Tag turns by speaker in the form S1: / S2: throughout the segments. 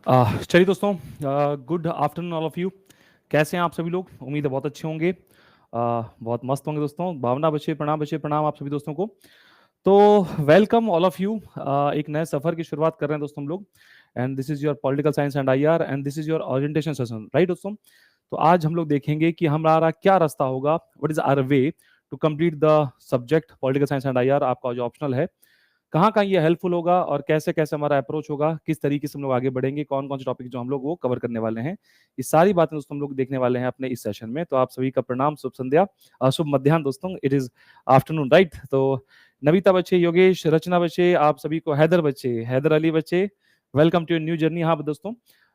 S1: चलिए दोस्तों, good afternoon all of you. कैसे हैं आप सभी लोग? उम्मीद है बहुत अच्छे होंगे। बहुत मस्त होंगे दोस्तों। भावना बचे प्रणाम आप सभी दोस्तों को। तो वेलकम ऑल ऑफ यू। एक नए सफर की शुरुआत कर रहे हैं दोस्तों हम लोग। And this is your political science and IR and this is your orientation session, right दोस्तों? तो आज हम लोग देखेंगे कि हमारा क्या रास्ता होगा, what is our way to complete the subject political science and IR. आपका जो ऑप्शनल है, कहाँ कहाँ ये हेल्पफुल होगा और कैसे कैसे हमारा अप्रोच होगा, किस तरीके से हम लोग आगे बढ़ेंगे, कौन कौन से टॉपिक जो हम लोग वो कवर करने वाले हैं, ये सारी बातें दोस्तों हम लोग देखने वाले हैं अपने इस सेशन में। तो आप सभी का प्रणाम, शुभ संध्या, शुभ मध्याह्न दोस्तों। It is afternoon, right? तो नविता बच्चे, योगेश, रचना बच्चे, आप सभी को, हैदर बच्चे, हैदर अली बच्चे, वेलकम टू न्यू जर्नी। हाँ दोस्तों,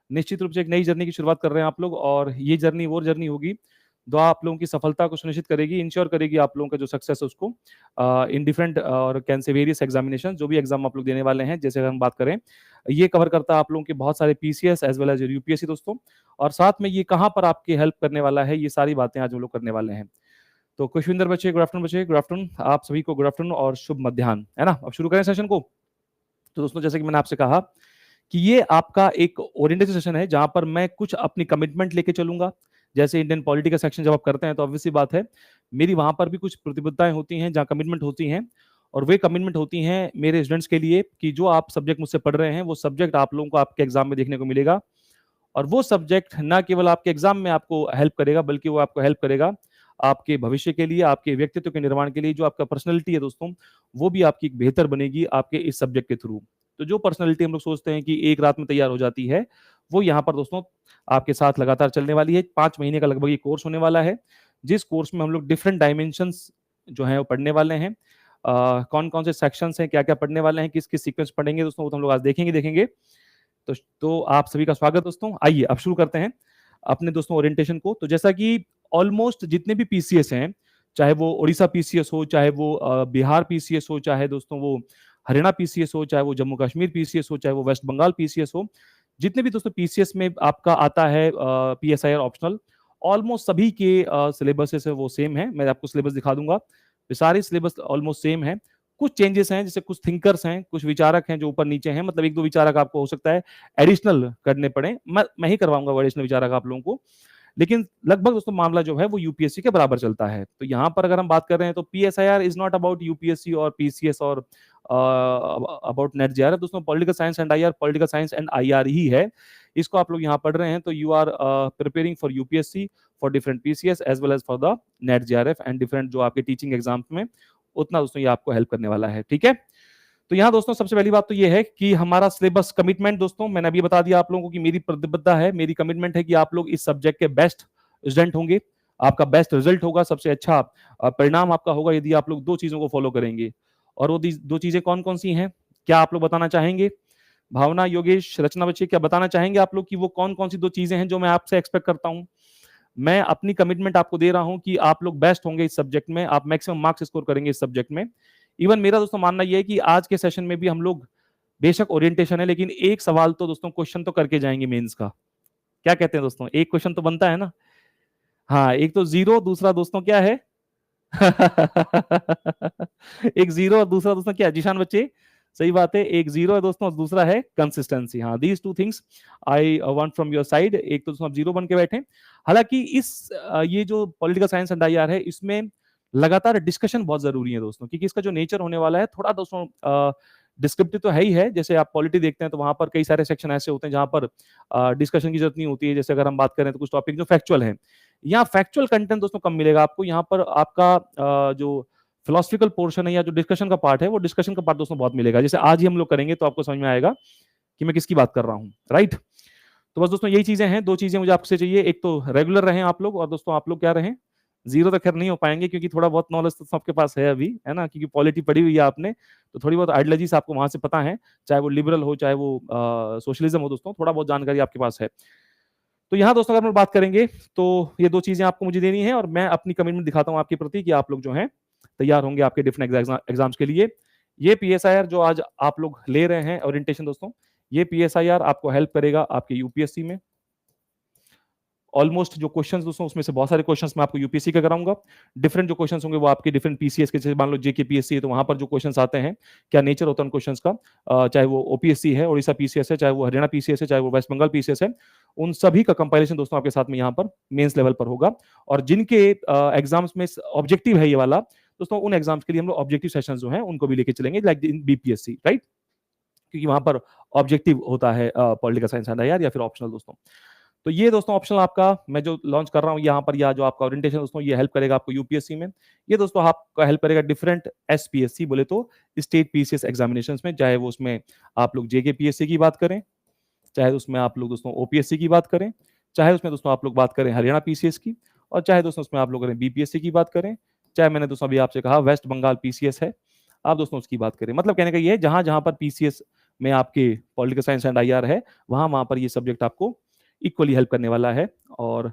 S1: निश्चित रूप से एक नई जर्नी की शुरुआत कर रहे हैं आप लोग, और ये जर्नी वो जर्नी होगी जो आप लोगों की सफलता को सुनिश्चित करेगी, इंश्योर करेगी आप लोगों का जो सक्सेस है उसको इन डिफरेंट और कैन से वेरियस एग्जामिनेशन, जो भी एग्जाम आप लोग देने वाले हैं। जैसे अगर हम बात करें, ये कवर करता है आप लोगों के बहुत सारे PCS as well as UPSC दोस्तों, और साथ में ये कहाँ पर आपकी हेल्प करने वाला है, ये सारी बातें आज हम लोग करने वाले हैं। तो खुशविंदर बच्चे, गुड आफ्टरनून बच्चे, गुड आफ्टरनून आप सभी को, गुड आफ्टरनून और शुभ मध्याह्न, है ना? अब शुरू करें सेशन को। तो दोस्तों, जैसे कि मैंने आपसे कहा कि ये आपका एक ओरिएंटेशन सेशन है जहां पर मैं कुछ अपनी कमिटमेंट लेके चलूंगा। जैसे इंडियन पॉलिटी का सेक्शन जब आप करते हैं तो ऑब्वियसली बात है, मेरी वहां पर भी कुछ प्रतिबद्धताएं होती हैं, जहां कमिटमेंट होती हैं, और वे कमिटमेंट होती हैं मेरे स्टूडेंट्स के लिए कि जो आप सब्जेक्ट मुझसे पढ़ रहे हैं वो सब्जेक्ट आप लोगों को आपके एग्जाम में देखने को मिलेगा। और वो सब्जेक्ट ना केवल आपके एग्जाम में आपको हेल्प करेगा, बल्कि वो आपको हेल्प करेगा आपके भविष्य के लिए, आपके व्यक्तित्व के निर्माण के लिए। जो आपका पर्सनैलिटी है दोस्तों, वो भी आपकी बेहतर बनेगी आपके इस सब्जेक्ट के थ्रू। तो जो पर्सनैलिटी हम लोग सोचते हैं कि एक रात में तैयार हो जाती है, वो यहाँ पर दोस्तों आपके साथ लगातार चलने वाली है। 5 महीने का लगभग ये कोर्स होने वाला है, जिस कोर्स में हम लोग डिफरेंट डायमेंशंस जो है वो पढ़ने वाले हैं। कौन कौन से सेक्शंस हैं, क्या क्या पढ़ने वाले हैं, किस किस सीक्वेंस पढ़ेंगे दोस्तों, वो तो हम लोग आज देखेंगे। तो आप सभी का स्वागत दोस्तों। आइए अब शुरू करते हैं अपने दोस्तों ओरिएंटेशन को। तो जैसा कि ऑलमोस्ट जितने भी पीसीएस हैं, चाहे वो उड़ीसा पीसीएस हो, चाहे वो बिहार पीसीएस हो, चाहे दोस्तों वो हरियाणा पीसीएस हो, चाहे वो जम्मू कश्मीर पीसीएस हो, चाहे वो वेस्ट बंगाल पीसीएस हो, जितने भी दोस्तों पीसीएस में आपका आता है पीएसआईआर ऑप्शनल, ऑलमोस्ट सभी के सिलेबस है वो सेम है। मैं आपको सिलेबस दिखा दूंगा, सारे सिलेबस ऑलमोस्ट सेम है। कुछ चेंजेस हैं, जैसे कुछ थिंकर्स हैं, कुछ विचारक हैं जो ऊपर नीचे हैं, मतलब एक दो विचारक आपको हो सकता है एडिशनल करने पड़े। मैं ही करवाऊंगा एडिशनल विचारक आप लोगों को, लेकिन लगभग दोस्तों मामला जो है वो यूपीएससी के बराबर चलता है। तो यहाँ पर अगर हम बात कर रहे हैं तो PSIR is not about UPSC और पीसीएस और अबाउट नेट जेआरएफ दोस्तों। Political science and IR, political science and IR ही है। इसको आप लोग यहाँ पढ़ रहे हैं तो you are preparing for UPSC, for different PCS as well as for the NET JRF and different जो आपके टीचिंग एग्जाम्स में, उतना दोस्तों ये आपको हेल्प करने वाला है। ठीक है, तो यहाँ दोस्तों सबसे पहली बात तो ये है कि हमारा सिलेबस कमिटमेंट दोस्तों, मैंने अभी बता दिया आप लोगों को कि मेरी प्रतिबद्धता है, मेरी कमिटमेंट है कि आप लोग इस सब्जेक्ट के बेस्ट स्टूडेंट होंगे, आपका बेस्ट रिजल्ट होगा, सबसे अच्छा परिणाम आपका होगा यदि आप लोग दो चीजों को फॉलो करेंगे। और वो दो चीजें कौन कौन सी हैं, क्या आप लोग बताना चाहेंगे? भावना, योगेश, रचना बच्चे, क्या बताना चाहेंगे आप लोग कि वो कौन कौन सी दो चीजें हैं जो मैं आपसे एक्सपेक्ट करता हूं? मैं अपनी कमिटमेंट आपको दे रहा हूं कि आप लोग बेस्ट होंगे इस सब्जेक्ट में, आप मैक्सिमम मार्क्स स्कोर करेंगे इस सब्जेक्ट में। इवन मेरा दोस्तों मानना यह है कि आज के सेशन में भी हम लोग, बेशक ओरिएंटेशन है, लेकिन एक सवाल तो दोस्तों क्वेश्चन तो करके जाएंगे मेंस का। क्या कहते हैं दोस्तों? एक क्वेश्चन तो बनता है ना? हाँ, एक तो जीरो, दूसरा दोस्तों क्या है? एक जीरो और दूसरा दोस्तों क्या है जिशान बच्चे? सही बात है, एक जीरो है दोस्तों और दूसरा है कंसिस्टेंसी। हाँ, these two things I want from your side. एक तो दोस्तों आप जीरो बन के बैठे। हालांकि इस ये जो पॉलिटिकल साइंस एंड आईआर है, इसमें लगातार डिस्कशन बहुत जरूरी है दोस्तों, क्योंकि इसका जो नेचर होने वाला है थोड़ा दोस्तों डिस्क्रिप्टिव तो है ही है। जैसे आप पॉलिटी देखते हैं तो वहां पर कई सारे सेक्शन ऐसे होते हैं जहां पर डिस्कशन की जरूरत नहीं होती है। जैसे अगर हम बात करें तो कुछ टॉपिक जो फैक्चुअल है, यहाँ फैक्चुअल कंटेंट दोस्तों कम मिलेगा आपको। यहाँ पर आपका जो फिलोसफिकल पोर्शन है या जो डिस्कशन का पार्ट है, वो डिस्कशन का पार्ट दोस्तों बहुत मिलेगा। जैसे आज ही हम लोग करेंगे तो आपको समझ में आएगा कि मैं किसकी बात कर रहा हूँ, राइट? तो बस दोस्तों यही चीजें हैं, दो चीजें मुझे आपसे चाहिए। एक तो रेगुलर रहें आप लोग, और दोस्तों आप लोग क्या रहें, जीरो तो खैर नहीं हो पाएंगे क्योंकि थोड़ा बहुत नॉलेज तो सबके पास है अभी, है ना? क्योंकि पॉलिटी पढ़ी हुई है आपने, तो थोड़ी बहुत आइडियोलॉजीज आपको वहां से पता है, चाहे वो लिबरल हो चाहे वो सोशलिज्म हो दोस्तों, थोड़ा बहुत जानकारी आपके पास है। तो यहाँ दोस्तों अगर हम बात करेंगे तो ये दो चीजें आपको मुझे देनी है, और मैं अपनी कमिटमेंट दिखाता हूँ आपके प्रति कि आप लोग जो हैं तैयार होंगे आपके डिफरेंट एग्जाम्स के लिए। ये पीएसआईआर जो आज आप लोग ले रहे हैं ओरिएंटेशन दोस्तों, ये पीएसआईआर आपको हेल्प करेगा आपके यूपीएससी में, ऑलमोस्ट जो क्वेश्चंस दोस्तों उसमें से बहुत सारे क्वेश्चंस मैं आपको यूपीएससी का कराऊंगा। डिफरेंट जो क्वेश्चंस होंगे वो आपके डिफरेंट पीसीएस के, जैसे मान लो जेके पीएससी है तो वहां पर जो क्वेश्चंस आते हैं क्या नेचर होता है उन क्वेश्चंस का, चाहे वो ओपीएससी है, उड़ीसा पीसीएस है, चाहे वो हरियाणा पीसीएस है, चाहे वो वेस्ट बंगाल पीसीएस है, उन सभी का कंपाइलेशन दोस्तों आपके साथ में यहाँ पर मेंस लेवल पर होगा। और जिनके एग्जाम्स में ऑब्जेक्टिव है ये वाला दोस्तों, उन एग्जाम्स के लिए हम लोग ऑब्जेक्टिव सेशंस जो हैं उनको भी लेके चलेंगे, लाइक इन बीपीएससी, राइट, क्योंकि वहां पर ऑब्जेक्टिव होता है पॉलिटिकल साइंस एंड आईआर या फिर ऑप्शनल दोस्तों। तो ये दोस्तों ऑप्शनल आपका मैं जो लॉन्च कर रहा हूँ यहाँ पर, या जो आपका ओरिएंटेशन दोस्तों ये हेल्प करेगा आपको यूपीएससी में। ये दोस्तों आपका हेल्प करेगा डिफरेंट एसपीएससी बोले तो स्टेट पीसीएस एग्जामिनेशंस में, चाहे वो उसमें आप लोग जेके पीएससी की बात करें, चाहे उसमें आप लोग दोस्तों ओपीएससी की बात करें, चाहे उसमें दोस्तों आप लोग बात करें हरियाणा पीसीएस की, और चाहे दोस्तों उसमें आप लोग करें बीपीएससी की बात करें, चाहे मैंने दोस्तों अभी आपसे कहा वेस्ट बंगाल पीसीएस है, आप दोस्तों उसकी बात करें। मतलब कहने का ये है जहां जहां पर पीसीएस में आपके पॉलिटिकल साइंस एंड आईआर है वहां वहां पर ये सब्जेक्ट आपको इक्वली हेल्प करने वाला है। और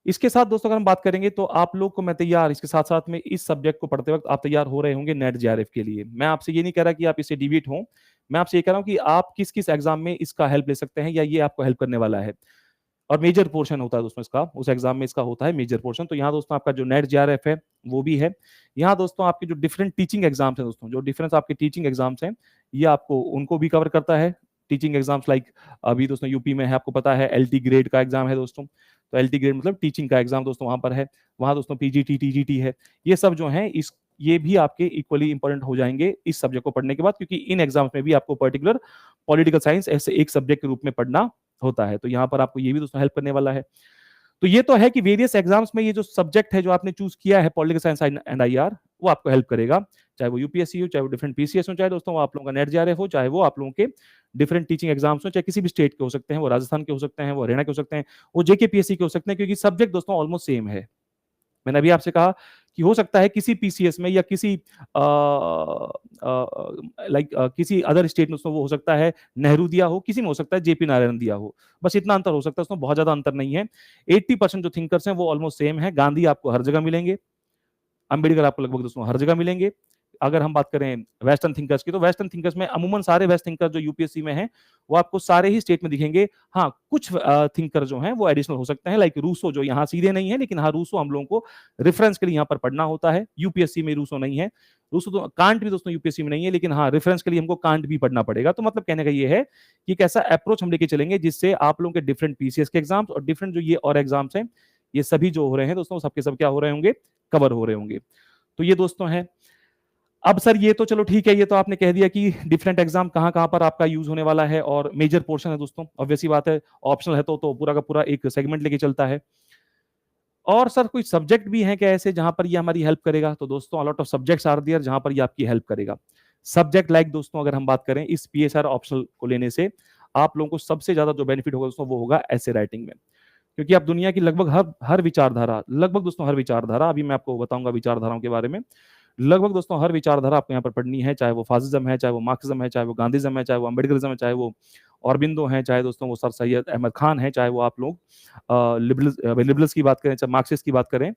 S1: इसके साथ दोस्तों अगर हम बात करेंगे तो आप लोग को मैं तैयार, इसके साथ साथ में इस सब्जेक्ट को पढ़ते वक्त आप तैयार हो रहे होंगे नेट जेआरएफ के लिए। मैं आपसे ये नहीं कह रहा कि आप इससे डिविएट हों, मैं आपसे ये कह रहा हूं कि आप किस किस एग्जाम में इसका हेल्प ले सकते हैं या ये आपको हेल्प करने वाला है। और मेजर पोर्शन होता है दोस्तों इसका, उस एग्जाम में इसका होता है मेजर पोर्शन। तो यहाँ दोस्तों आपका जो नेट जेआरएफ है वो भी है। यहाँ दोस्तों आपके जो डिफरेंट टीचिंग एग्जाम्स हैं दोस्तों, जो डिफरेंस आपके टीचिंग एग्जाम्स हैं ये आपको उनको भी कवर करता है। टीचिंग एग्जाम्स लाइक अभी दोस्तों यूपी में है, आपको पता है एलटी ग्रेड का एग्जाम है दोस्तों, तो एलटी ग्रेड मतलब टीचिंग का एग्जाम दोस्तों वहां पर है। वहां दोस्तों पीजीटी टीजीटी है, ये सब जो है इस ये भी आपके इक्वली इंपॉर्टेंट हो जाएंगे इस सब्जेक्ट को पढ़ने के बाद, क्योंकि इन एग्जाम्स में भी आपको पर्टिकुलर पॉलिटिकल साइंस ऐसे एक सब्जेक्ट के रूप में पढ़ना होता है। तो यहाँ पर आपको ये भी दोस्तों हेल्प करने वाला है। तो ये तो है कि वेरियस एग्जाम्स में ये जो सब्जेक्ट है जो आपने चूज किया है पॉलिटिकल साइंस एंड आईआर, वो आपको हेल्प करेगा, चाहे वो यूपीएससी हो, चाहे वो डिफरेंट पीसीएस हो, चाहे दोस्तों वो आप लोगों का नेट जेआरएफ हो, चाहे वो आप लोगों के डिफरेंट टीचिंग एग्जाम्स हो, चाहे किसी भी स्टेट के हो सकते हैं, वो राजस्थान के हो सकते हैं, वो हरियाणा के हो सकते हैं, वो जेके पीएससी के हो सकते हैं, क्योंकि सब्जेक्ट दोस्तों ऑलमोस्ट सेम है। मैंने अभी आपसे कहा कि हो सकता है किसी पीसीएस में या किसी किसी अदर स्टेट में उसमें वो हो सकता है नेहरू दिया हो, किसी में हो सकता है जेपी नारायण दिया हो, बस इतना अंतर हो सकता है, उसमें बहुत ज्यादा अंतर नहीं है। 80% जो थिंकर्स हैं वो ऑलमोस्ट सेम है। गांधी आपको हर जगह मिलेंगे, अंबेडकर आपको लगभग दोस्तों हर जगह मिलेंगे। अगर हम बात करें वेस्टर्न थिंकर्स की, तो वेस्टर्न थिंकर्स में अमूमन सारे वेस्ट थिंकर जो यूपीएससी में हैं वो आपको सारे ही स्टेट में दिखेंगे। हाँ, कुछ थिंकर जो हैं वो एडिशनल हो सकते हैं, लाइक रूसो जो यहाँ सीधे नहीं है, लेकिन हाँ रूसो हम लोगों को रेफरेंस के लिए यहाँ पर पढ़ना होता है। यूपीएससी में रूसो नहीं है, रूसो तो कांट भी दोस्तों यूपीएससी में नहीं है, लेकिन हाँ रेफरेंस के लिए हमको कांट भी पढ़ना पड़ेगा। तो मतलब कहने का ये है कि एक ऐसा अप्रोच हम लेके चलेंगे जिससे आप लोगों के डिफरेंट पीसीएस के एग्जाम्स और डिफरेंट जो ये और एग्जाम्स हैं ये सभी जो हो रहे हैं दोस्तों सबके सब क्या हो रहे होंगे, कवर हो रहे होंगे। तो ये दोस्तों है। अब सर ये तो चलो ठीक है, ये तो आपने कह दिया कि डिफरेंट एग्जाम कहाँ कहाँ पर आपका यूज होने वाला है और मेजर पोर्शन है दोस्तों, ऑब्वियसली बात है। ऑप्शनल है तो पूरा का पूरा एक सेगमेंट लेके चलता है। और सर कोई सब्जेक्ट भी है क्या ऐसे जहां पर ये हमारी हेल्प करेगा? तो दोस्तों a lot of subjects are there जहां पर ये आपकी हेल्प करेगा। सब्जेक्ट लाइक दोस्तों अगर हम बात करें इस पीएसआर ऑप्शनल को लेने से आप लोगों को सबसे ज्यादा जो बेनिफिट होगा दोस्तों वो होगा ऐसे राइटिंग में, क्योंकि आप दुनिया की लगभग हर विचारधारा, लगभग दोस्तों हर विचारधारा, अभी मैं आपको बताऊंगा विचारधाराओं के बारे में, लगभग दोस्तों हर विचारधारा आपको यहाँ पर पढ़नी है, चाहे वो फासिज्म है, चाहे वो मार्क्सिज्म है, चाहे वो गांधीज्म है, चाहे वो अम्बेडकरिज्म है, चाहे वो औरबिंदो है, चाहे दोस्तों वो सर सैयद अहमद खान है, चाहे वो आप लोग लिबरल्स की बात करें, चाहे मार्क्सिस्ट की बात करें,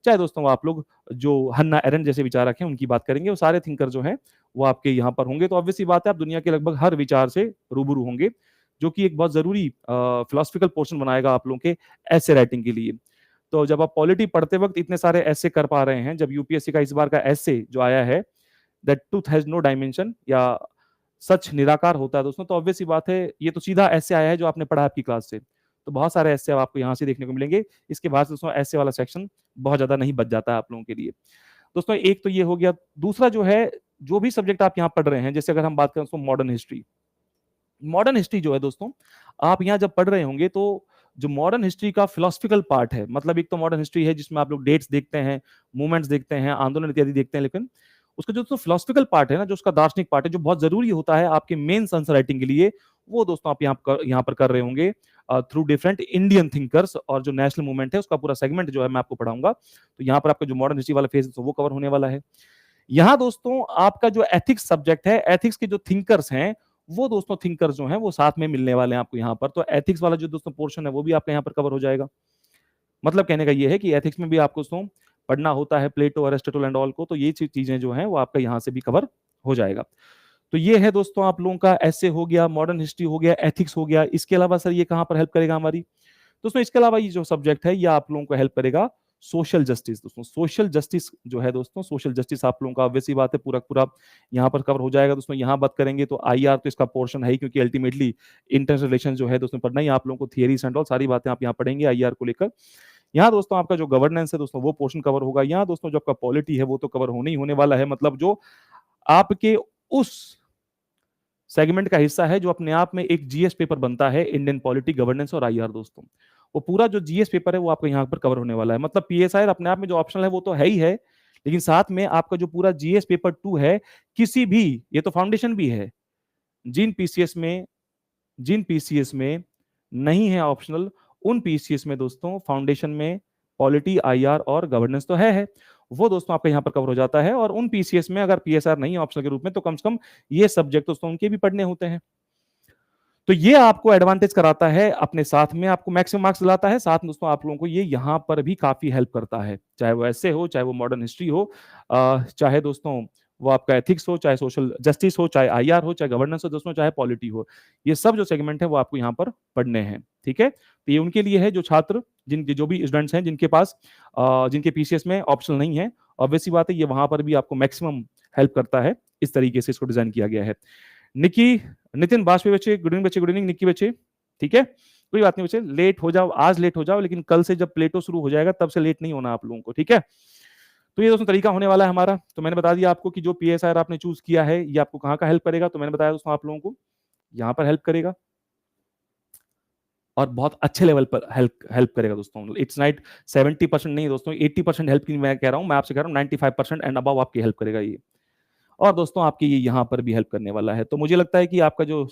S1: चाहे दोस्तों आप लोग जो हन्ना एरेंट जैसे विचारक हैं उनकी बात करेंगे, वो सारे थिंकर जो हैं वो आपके यहाँ पर होंगे। तो ऑब्वियसली बात है आप दुनिया के लगभग हर विचार से रूबरू होंगे, जो कि एक बहुत जरूरी फिलोसफिकल पोर्शन बनाएगा आप लोगों के ऐसे राइटिंग के लिए। तो जब आप पॉलिटी पढ़ते वक्त इतने सारे ऐसे कर पा रहे हैं, जब यूपीएससी का इस बार का ऐसे जो आया है that truth has no dimension या सच निराकार होता है दोस्तों, तो ऑब्वियसली बात है ये तो सीधा ऐसे आया है जो आपने पढ़ा आपकी क्लास से। तो बहुत सारे ऐसे आपको यहाँ से देखने को मिलेंगे, इसके बाद दोस्तों ऐसे वाला सेक्शन बहुत ज्यादा नहीं बच जाता है आप लोगों के लिए। दोस्तों एक तो ये हो गया। दूसरा जो है, जो भी सब्जेक्ट आप यहाँ पढ़ रहे हैं, जैसे अगर हम बात करें दोस्तों मॉडर्न हिस्ट्री, मॉडर्न हिस्ट्री जो है दोस्तों आप यहाँ जब पढ़ रहे होंगे तो जो मॉडर्न हिस्ट्री का फिलोसफिकल पार्ट है, मतलब एक तो मॉडर्न हिस्ट्री है जिसमें आप लोग डेट्स देखते हैं, मूवमेंट्स देखते हैं, आंदोलन इत्यादि देखते हैं, लेकिन उसका जो फिलोसफिकल पार्ट है ना, जो उसका दार्शनिक पार्ट है, जो बहुत जरूरी होता है आपके मेन आंसर राइटिंग के लिए, वो दोस्तों आप यहाँ पर कर रहे होंगे थ्रू डिफरेंट इंडियन थिंकर्स। और जो नेशनल मूवमेंट है उसका पूरा सेगमेंट जो है मैं आपको पढ़ाऊंगा। तो यहाँ पर आपका जो मॉडर्न हिस्ट्री वाला फेज है वो कवर होने वाला है। यहाँ दोस्तों आपका जो एथिक्स सब्जेक्ट है, एथिक्स के जो थिंकर्स हैं वो दोस्तों थिंकर्स जो हैं वो साथ में मिलने वाले हैं आपको यहाँ पर। तो एथिक्स वाला जो दोस्तों पोर्शन है वो भी आपका यहाँ पर कवर हो जाएगा। मतलब कहने का ये है कि एथिक्स में भी आपको दोस्तों पढ़ना होता है प्लेटो, अरिस्टोटल एंड ऑल को, तो ये चीजें जो हैं वो आपका यहाँ से भी कवर हो जाएगा। तो ये है दोस्तों आप लोगों का ऐसे हो गया, मॉडर्न हिस्ट्री हो गया, एथिक्स हो गया। इसके अलावा सर ये कहाँ पर हेल्प करेगा हमारी? दोस्तों इसके अलावा ये जो सब्जेक्ट है ये आप लोगों को हेल्प करेगा सोशल जस्टिस। दोस्तों सोशल जस्टिस जो है दोस्तों, सोशल जस्टिस आप लोगों का ऑब्वियस सी बात है पूरा पूरा यहाँ पर कवर हो जाएगा। दोस्तों यहाँ बात करेंगे तो आईआर तो इसका पोर्शन है ही, क्योंकि अल्टीमेटली इंटरनेशनल रिलेशन जो है दोस्तों पढ़ना ही आप लोगों को, थियरीज एंड ऑल सारी बातें आप यहाँ पढ़ेंगे आईआर को लेकर। यहाँ दोस्तों आपका जो गवर्नेंस है दोस्तों वो पोर्शन कवर होगा। यहाँ दोस्तों जो आपका पॉलिटी है वो तो कवर होने ही होने वाला है, मतलब जो आपके उस सेगमेंट का हिस्सा है जो अपने आप में एक जीएस पेपर बनता है, इंडियन पॉलिटी, गवर्नेंस और आईआर। दोस्तों वो पूरा जो जीएस पेपर है वो आपको यहाँ पर कवर होने वाला है। मतलब पीएसआई अपने आप में जो ऑप्शनल है वो तो है ही है, लेकिन साथ में आपका जो पूरा जीएस पेपर 2 है, किसी भी, ये तो फाउंडेशन भी है, जिन पीसीएस में नहीं है ऑप्शनल, उन पीसीएस में दोस्तों फाउंडेशन में पॉलिटी, आईआर और गवर्नेंस तो है वो दोस्तों आपका यहाँ पर कवर हो जाता है। और उन पीसीएस में अगर पीएसआर नहीं है ऑप्शनल के रूप में, तो कम से कम ये सब्जेक्ट दोस्तों उनके भी पढ़ने होते हैं। तो ये आपको एडवांटेज कराता है, अपने साथ में आपको मैक्सिमम मार्क्स दिलाता है, साथ में दोस्तों आप लोगों को ये यहाँ पर भी काफी हेल्प करता है, चाहे वो ऐसे हो, चाहे वो मॉडर्न हिस्ट्री हो, चाहे दोस्तों वो आपका एथिक्स हो, चाहे सोशल जस्टिस हो, चाहे आईआर हो, चाहे गवर्नेंस हो दोस्तों, चाहे पॉलिटी हो, ये सब जो सेगमेंट है वो आपको यहाँ पर पढ़ने हैं। ठीक है, तो ये उनके लिए है जो छात्र, जिनके जो भी स्टूडेंट्स हैं जिनके पास जिनके पीसीएस में ऑप्शनल नहीं है, ऑब्वियस सी बात है ये वहां पर भी आपको मैक्सिमम हेल्प करता है। इस तरीके से इसको डिजाइन किया गया है। निकी, नितिन बाजपेयी बच्चे, गुड इवनिंग बच्चे, गुड इवनिंग निक्की बच्चे। ठीक है, कोई बात नहीं बच्चे, लेट हो जाओ, आज लेट हो जाओ, लेकिन कल से जब प्लेटो शुरू हो जाएगा तब से लेट नहीं होना आप लोगों को। ठीक है, तो ये दोस्तों तरीका होने वाला है हमारा। तो मैंने बता दिया आपको कि जो पीएसआर आपने चूज किया है ये आपको कहाँ का हेल्प करेगा, तो मैंने बताया दोस्तों आप लोगों को यहाँ पर हेल्प करेगा और बहुत अच्छे लेवल पर हेल्प करेगा दोस्तों। इट्स नाइट 70% नहीं दोस्तों, 80% हेल्प की मैं कह रहा हूँ, मैं आपसे कह रहा हूँ 95% एंड अबव आपकी हेल्प करेगा ये। और दोस्तों आपकी ये यहाँ पर भी हेल्प करने वाला है। तो मुझे लगता है कि आपका जो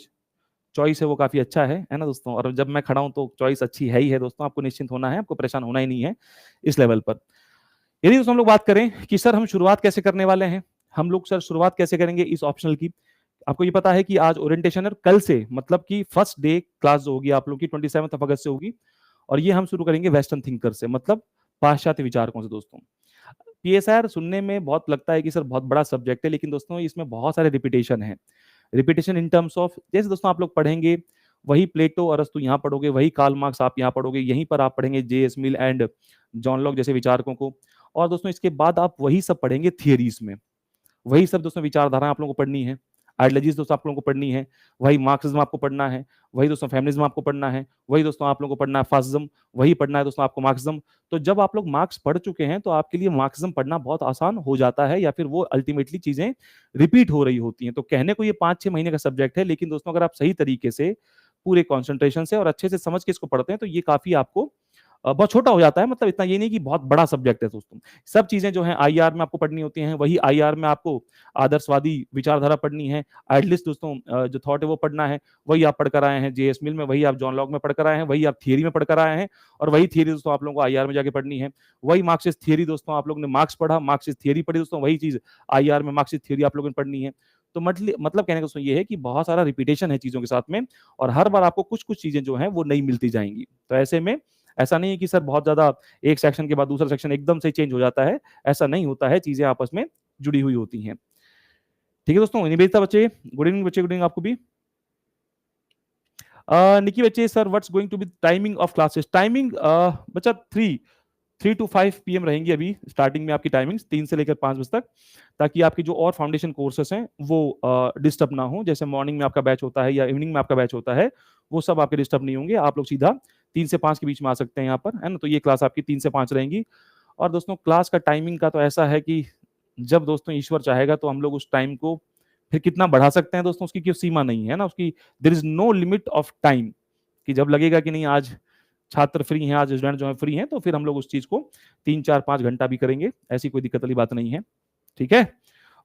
S1: चॉइस है वो काफी अच्छा है ना दोस्तों। और जब मैं खड़ा हूं तो चॉइस अच्छी है ही है दोस्तों, आपको निश्चिंत होना है, आपको परेशान होना ही नहीं है इस लेवल पर। यदि दोस्तों हम लोग बात करें कि सर हम शुरुआत कैसे करने वाले हैं, हम लोग सर शुरुआत कैसे करेंगे इस ऑप्शनल की। आपको ये पता है कि आज ओरिएंटेशन है, कल से मतलब कि फर्स्ट डे क्लास जो होगी आप लोग की 27 अगस्त से होगी, और ये हम शुरू करेंगे वेस्टर्न थिंकर से, मतलब पाश्चात्य विचारकों से। दोस्तों पीएसआर सुनने में बहुत लगता है कि सर बहुत बड़ा सब्जेक्ट है, लेकिन दोस्तों इसमें बहुत सारे रिपीटेशन है। रिपीटेशन इन टर्म्स ऑफ, जैसे दोस्तों आप लोग पढ़ेंगे वही प्लेटो अरस्तु यहाँ पढ़ोगे, वही कार्ल मार्क्स आप यहाँ पढ़ोगे, यहीं पर आप पढ़ेंगे JS mill and John Locke जैसे विचारकों को। और दोस्तों इसके बाद आप वही सब पढ़ेंगे थियरीज में, वही सब दोस्तों विचारधारा आप लोगों को पढ़नी है, आइडियोलॉजीज दोस्तों आप लोगों को पढ़नी है, वही मार्क्सिज्म आपको पढ़ना है, वही दोस्तों फेमिनिज्म आपको पढ़ना है, वही दोस्तों आप लोगों को पढ़ना है फासिज्म, वही पढ़ना है दोस्तों आपको मार्क्सिज्म। तो जब आप लोग मार्क्स पढ़ चुके हैं तो आपके लिए मार्क्सिज्म पढ़ना बहुत आसान हो जाता है, या फिर वो अल्टीमेटली चीजें रिपीट हो रही होती हैं। तो कहने को ये 5-6 महीने का सब्जेक्ट है, लेकिन दोस्तों अगर आप सही तरीके से पूरे कॉन्सेंट्रेशन से और अच्छे से समझ के इसको पढ़ते हैं तो ये काफी आपको बहुत छोटा हो जाता है। मतलब इतना ये नहीं कि बहुत बड़ा सब्जेक्ट है दोस्तों। सब चीजें जो है आईआर में आपको पढ़नी होती हैं, वही आईआर में आपको आदर्शवादी विचारधारा पढ़नी है, आइडियलिस्ट दोस्तों जो थॉट है वो पढ़ना है, वही आप पढ़कर आए हैं जेएस मिल में, वही आप जॉन लॉक में पढ़कर आए हैं, वही आप थियरी में पढ़कर आए हैं, और वही थियरी दोस्तों आप लोगों को आईआर में जाके पढ़नी है। वही मार्क्सिस्ट थियरी दोस्तों आप लोगों ने मार्क्स पढ़ा, मार्क्सिस्ट थियरी पढ़ी दोस्तों, वही चीज आईआर में मार्क्सिस्ट थियरी आप लोगों ने पढ़नी है। तो मतलब कहने का दोस्तों ये है कि बहुत सारा रिपीटेशन है चीजों के साथ में, और हर बार आपको कुछ कुछ चीजें जो है वो नई मिलती जाएंगी। तो ऐसे में ऐसा नहीं है कि सर बहुत ज्यादा एक सेक्शन के बाद दूसरा सेक्शन एकदम से चेंज हो जाता है, ऐसा नहीं होता है, चीजें आपस में जुड़ी हुई होती हैं। ठीक है दोस्तों, निवेदिता बच्चे, गुड इवनिंग बच्चे, गुड इवनिंग आपको भी। निकी बच्चे, sir what's going to be timing of classes. Timing बच्चा 3 to 5 PM रहेंगी अभी स्टार्टिंग में आपकी टाइमिंग्स, 3 से लेकर 5 बजे तक, ताकि आपकी जो और फाउंडेशन कोर्सेस हैं वो डिस्टर्ब ना हो। जैसे मॉर्निंग में आपका बैच होता है या इवनिंग में आपका बैच होता है, वो सब आपके डिस्टर्ब नहीं होंगे। आप लोग सीधा 3 से 5 के बीच में आ सकते हैं यहाँ पर, है ना। तो ये क्लास आपकी 3 से 5 रहेंगी। और दोस्तों क्लास का टाइमिंग का तो ऐसा है कि जब दोस्तों ईश्वर चाहेगा तो हम लोग उस टाइम को फिर कितना बढ़ा सकते हैं दोस्तों, उसकी कोई सीमा नहीं है ना, उसकी there is no limit of time, कि जब लगेगा कि नहीं आज छात्र फ्री हैं, आज स्टूडेंट जो है फ्री हैं, तो फिर हम लोग उस चीज को 3-4-5 घंटा भी करेंगे, ऐसी कोई दिक्कत वाली बात नहीं है। ठीक है,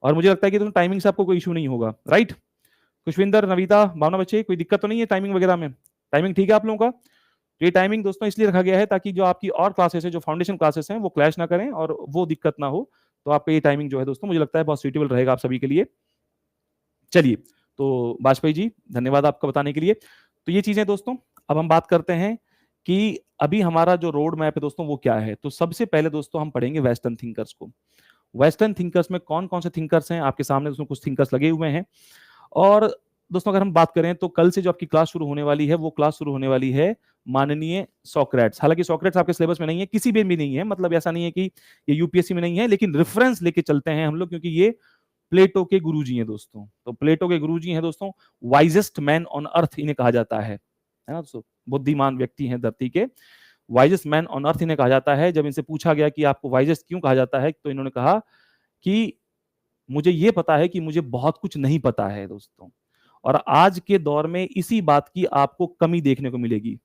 S1: और मुझे लगता है कि टाइमिंग से आपको कोई इशू नहीं होगा, राइट। खुशविंदर, नविता, भावना बच्चे, कोई दिक्कत तो नहीं है टाइमिंग वगैरह में? टाइमिंग ठीक है आप लोगों का? तो ये टाइमिंग दोस्तों इसलिए रखा गया है ताकि जो आपकी और क्लासेस है, जो फाउंडेशन क्लासेस हैं, वो क्लैश ना करें और वो दिक्कत ना हो। तो आपका ये टाइमिंग जो है दोस्तों मुझे लगता है बहुत सूटेबल रहेगा आप सभी के लिए। चलिए, तो वाजपेयी जी धन्यवाद आपका बताने के लिए। तो ये चीजें दोस्तों, अब हम बात करते हैं कि अभी हमारा जो रोड मैप है दोस्तों वो क्या है। तो सबसे पहले दोस्तों हम पढ़ेंगे वेस्टर्न थिंकर्स को। वेस्टर्न थिंकर्स में कौन कौन से थिंकर्स हैं, आपके सामने दोस्तों कुछ थिंकर्स लगे हुए हैं। और दोस्तों अगर हम बात करें तो कल से जो आपकी क्लास शुरू होने वाली है वो क्लास शुरू होने वाली है माननीय सोक्रेट्स। हालांकि सोक्रेट्स आपके सिलेबस में नहीं है, किसी भी नहीं है, मतलब ऐसा नहीं है कि ये यूपीएससी में नहीं है, लेकिन रेफरेंस लेके चलते हैं हम लोग, क्योंकि ये प्लेटो के गुरुजी हैं दोस्तों। तो प्लेटो के गुरुजी हैं दोस्तों, वाइजेस्ट मैन ऑन अर्थ इन्हें कहा जाता है ना दोस्तों। बुद्धिमान व्यक्ति हैं धरती के, वाइजेस्ट मैन ऑन अर्थ इन्हें कहा जाता है। जब इनसे पूछा गया कि आपको वाइजेस्ट क्यों कहा जाता है, तो इन्होंने कहा कि मुझे ये पता है कि मुझे बहुत कुछ नहीं पता है दोस्तों, और आज के दौर में इसी बात की आपको कमी देखने को मिलेगी।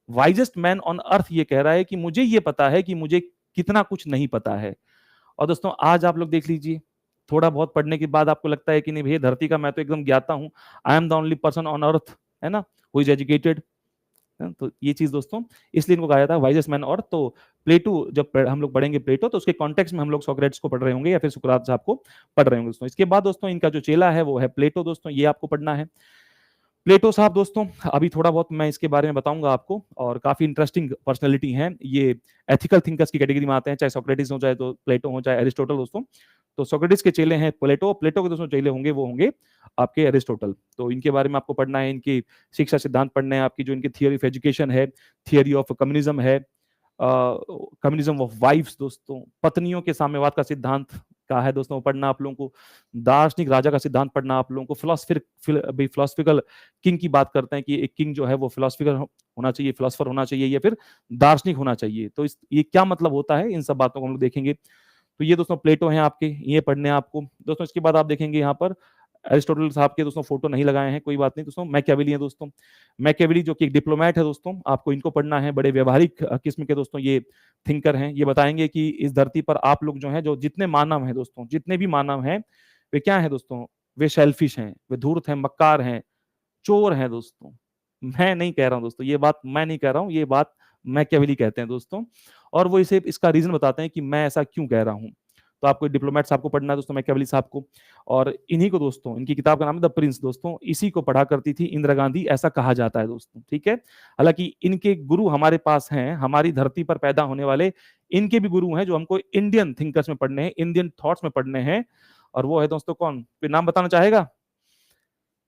S1: वाइजेस्ट मैन ऑन अर्थ ये कह रहा है कि मुझे ये पता है कि मुझे कितना कुछ नहीं पता है। और दोस्तों आज आप लोग देख लीजिए, थोड़ा बहुत पढ़ने के बाद आपको लगता है कि नहीं भैया धरती का मैं तो एकदम ज्ञाता हूं, I am the only person on earth, है ना, हु इज एजुकेटेड। तो ये चीज दोस्तों इसलिए इनको कहा जाता है वाइजेस्ट मैन। और तो प्लेटो, जब हम लोग पढ़ेंगे प्लेटो, तो उसके कॉन्टेक्स्ट में हम लोग सोक्रेट्स को पढ़ रहे होंगे या फिर सुकरात साहब को पढ़ रहे होंगे दोस्तों। इसके बाद दोस्तों इनका जो चेला है वो है प्लेटो दोस्तों, ये आपको पढ़ना है। प्लेटो साहब दोस्तों, अभी थोड़ा बहुत मैं इसके बारे में बताऊंगा आपको, और काफी इंटरेस्टिंग पर्सनैलिटी हैं ये, एथिकल थिंकर्स की कैटेगरी में आते हैं, चाहे सोक्रेटिस हो, चाहे तो प्लेटो हो, चाहे एरिस्टोटल दोस्तों। तो सोक्रेटिस के चेले हैं प्लेटो, प्लेटो के दोस्तों चेले होंगे वो होंगे आपके एरिस्टोटल। तो इनके बारे में आपको पढ़ना है, इनकी शिक्षा सिद्धांत पढ़ने हैं, आपकी जो इनकी थियोरी ऑफ एजुकेशन है, थियोरी ऑफ कम्युनिज्म है, कम्युनिज्म ऑफ वाइफ्स दोस्तों, पत्नियों के साम्यवाद का सिद्धांत का है दोस्तों पढ़ना आप लोगों को, दार्शनिक राजा का सिद्धांत पढ़ना आप लोगों को, फिलोसफिकल किंग की बात करते हैं कि एक किंग जो है वो फिलोसफिकल होना चाहिए, फिलोसफर होना चाहिए, या फिर दार्शनिक होना चाहिए। तो ये क्या मतलब होता है, इन सब बातों को हम लोग देखेंगे। तो ये दोस्तों प्लेटो हैं आपके, ये पढ़ने हैं आपको दोस्तों। इसके बाद आप देखेंगे यहाँ पर एरिस्टोटल साहब के दोस्तों फोटो नहीं लगाए हैं, कोई बात नहीं दोस्तों। मैकियावेली है दोस्तों, मैकियावेली जो कि एक डिप्लोमेट है दोस्तों, आपको इनको पढ़ना है। बड़े व्यवहारिक किस्म के दोस्तों ये थिंकर हैं। ये बताएंगे कि इस धरती पर आप लोग जो हैं, जो जितने मानव हैं दोस्तों, जितने भी मानव हैं, वे क्या है दोस्तों, वे सेल्फिश हैं, वे धूर्त हैं, मक्कार हैं, चोर हैं दोस्तों। मैं नहीं कह रहा हूं दोस्तों, ये बात मैं नहीं कह रहा हूं, ये बात मैकियावेली कहते हैं दोस्तों। और वो इसे इसका रीजन बताते हैं कि मैं ऐसा क्यों कह रहा हूं। तो आपको डिप्लोमेट साहब को पढ़ना है दोस्तों, मैकियावेली साहब को। और इन्हीं को दोस्तों, इनकी किताब का नाम है द प्रिंस दोस्तों, इसी को पढ़ा करती थी इंदिरा गांधी, ऐसा कहा जाता है दोस्तों, ठीक है। हालांकि इनके गुरु हमारे पास हैं, हमारी धरती पर पैदा होने वाले इनके भी गुरु हैं, जो हमको इंडियन थिंकर्स में पढ़ने हैं, इंडियन थॉट्स में पढ़ने हैं। और वो है दोस्तों कौन, कोई नाम बताना चाहेगा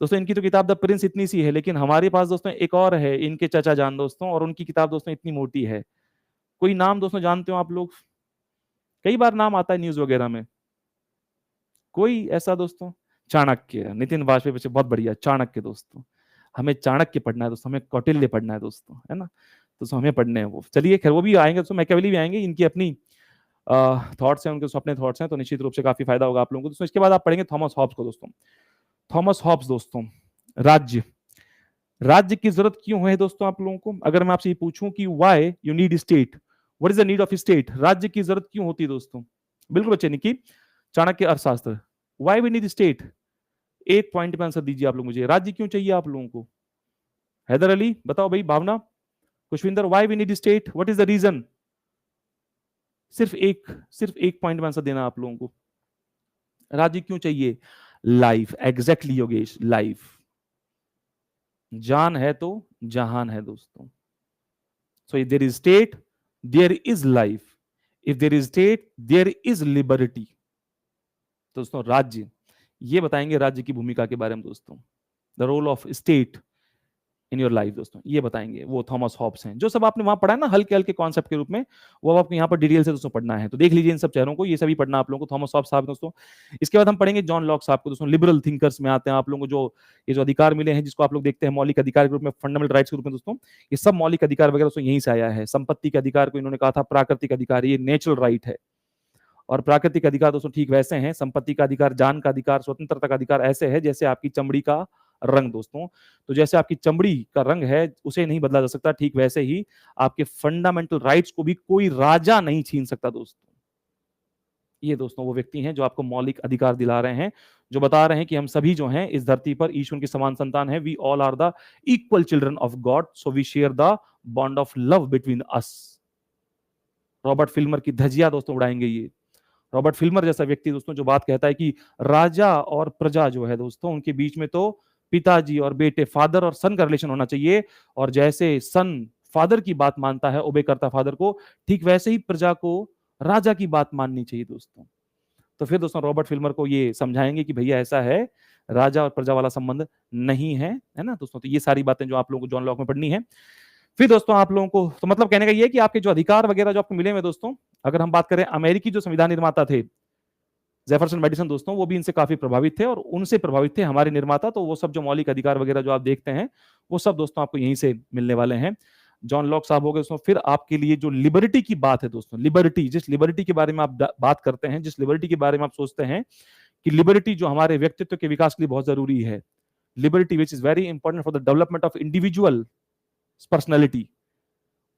S1: दोस्तों? इनकी तो किताब द प्रिंस इतनी सी है, लेकिन हमारे पास दोस्तों एक और है, इनके चाचा जान दोस्तों, और उनकी किताब दोस्तों इतनी मोटी है। कोई नाम दोस्तों जानते हो आप लोग? कई बार नाम आता है न्यूज वगैरह में, कोई ऐसा दोस्तों? चाणक्य, नितिन वाजपेयी, बहुत बढ़िया, चाणक्य दोस्तों। हमें चाणक्य पढ़ना है दोस्तों, हमें कौटिल्य पढ़ना है दोस्तों, है ना। तो हमें पढ़ने हैं वो। चलिए खैर, वो भी आएंगे दोस्तों, मैकियावेली भी आएंगे, इनकी अपनी थॉट्स हैं, उनके अपने थॉट्स हैं, तो निश्चित रूप से काफी फायदा होगा आप लोगों को दोस्तों। इसके बाद आप पढ़ेंगे थॉमस हॉब्स को दोस्तों। थॉमस हॉब्स दोस्तों, राज्य, राज्य की जरूरत क्यों है दोस्तों आप लोगों को? अगर मैं आपसे ये पूछूं कि why you need state, what is the need of state, राज्य की जरूरत क्यों होती है दोस्तों? बिल्कुल बच्चे, निकी, चाणक्य अर्थशास्त्र, व्हाई वी नीड स्टेट। एक पॉइंट में आंसर दीजिए आप लोग मुझे, राज्य क्यों चाहिए आप लोगों को? हैदर अली बताओ भाई, Bhavna, Khushwinder, why we need state, what is the reason? सिर्फ एक पॉइंट में आंसर देना आप लोगों को, राज्य क्यों चाहिए? Life, exactly Yogesh, life. जान है तो जहान है दोस्तों। So if there is state, there is life, if there is state, there is liberty. दोस्तों राज्य, ये बताएंगे राज्य की भूमिका के बारे में दोस्तों, the role of state in your life दोस्तों, ये बताएंगे वो थॉमस हॉब्स हैं। जो सब आपने वहां पढ़ा है ना हल्के हल्के कॉन्सेप्ट के रूप में, वो आपको यहाँ पर डिटेल से दोस्तों पढ़ना है। तो देख लीजिए इन सब चेहरों को, ये सभी पढ़ना आप लोगों को, थॉमस हॉब्स साहब दोस्तों। इसके बाद हम पढ़ेंगे जॉन लॉक साहब को दोस्तों, लिबरल थिंकर्स में आते हैं आप लोगों को, जो ये जो अधिकार मिले हैं, जिसको आप लोग देखते हैं मौलिक अधिकार के रूप में, फंडामेंटल राइट्स के रूप में दोस्तों, ये सब मौलिक अधिकार वगैरह दोस्तों यहीं से आया है। संपत्ति के अधिकार को इन्होंने कहा था प्राकृतिक अधिकार, ये नेचुरल राइट है। और प्राकृतिक अधिकार दोस्तों ठीक वैसे हैं, संपत्ति का अधिकार, जान का अधिकार, स्वतंत्रता का अधिकार ऐसे है जैसे आपकी चमड़ी का रंग दोस्तों। तो जैसे आपकी चमड़ी का रंग है, उसे नहीं बदला जा सकता, ठीक वैसे ही आपके फंडामेंटल राइट्स को भी कोई राजा नहीं छीन सकता दोस्तों। ये दोस्तों वो व्यक्ति हैं जो आपको मौलिक अधिकार दिला रहे हैं, जो बता रहे हैं कि हम सभी जो हैं इस धरती पर ईश्वर की समान संतान है, we all are the equal children of God, so we share the bond of love between us. Robert Filmer की धजिया दोस्तों उड़ाएंगे ये। रॉबर्ट फिल्मर जैसा व्यक्ति दोस्तों जो बात कहता है कि राजा और प्रजा जो है दोस्तों, उनके बीच में तो पिताजी और बेटे, फादर और सन का रिलेशन होना चाहिए। और जैसे सन फादर की बात मानता है, ओबे करता फादर को, ठीक वैसे ही प्रजा को राजा की बात माननी चाहिए दोस्तों। तो फिर दोस्तों रॉबर्ट फिल्मर को ये समझाएंगे कि भैया ऐसा है, राजा और प्रजा वाला संबंध नहीं है ना दोस्तों। तो ये सारी बातें जो आप लोगों को जॉन लॉक में पढ़नी है। फिर दोस्तों आप लोगों को तो मतलब कहने का ये है कि आपके जो अधिकार वगैरह जो आपको मिले हुए दोस्तों, अगर हम बात करें अमेरिकी जो संविधान निर्माता थे जेफरसन मेडिसन दोस्तों, वो भी इनसे काफी प्रभावित थे और उनसे प्रभावित थे हमारे निर्माता। तो वो सब जो मौलिक अधिकार वगैरह जो आप देखते हैं वो सब दोस्तों आपको यहीं से मिलने वाले हैं। जॉन लॉक साहब हो गए दोस्तों। फिर आपके लिए जो लिबर्टी की बात है दोस्तों, लिबर्टी, जिस लिबर्टी के बारे में आप बात करते हैं, जिस लिबर्टी के बारे में आप सोचते हैं कि लिबर्टी जो हमारे व्यक्तित्व के विकास के लिए बहुत जरूरी है, liberty which is very important for the development of individual personality,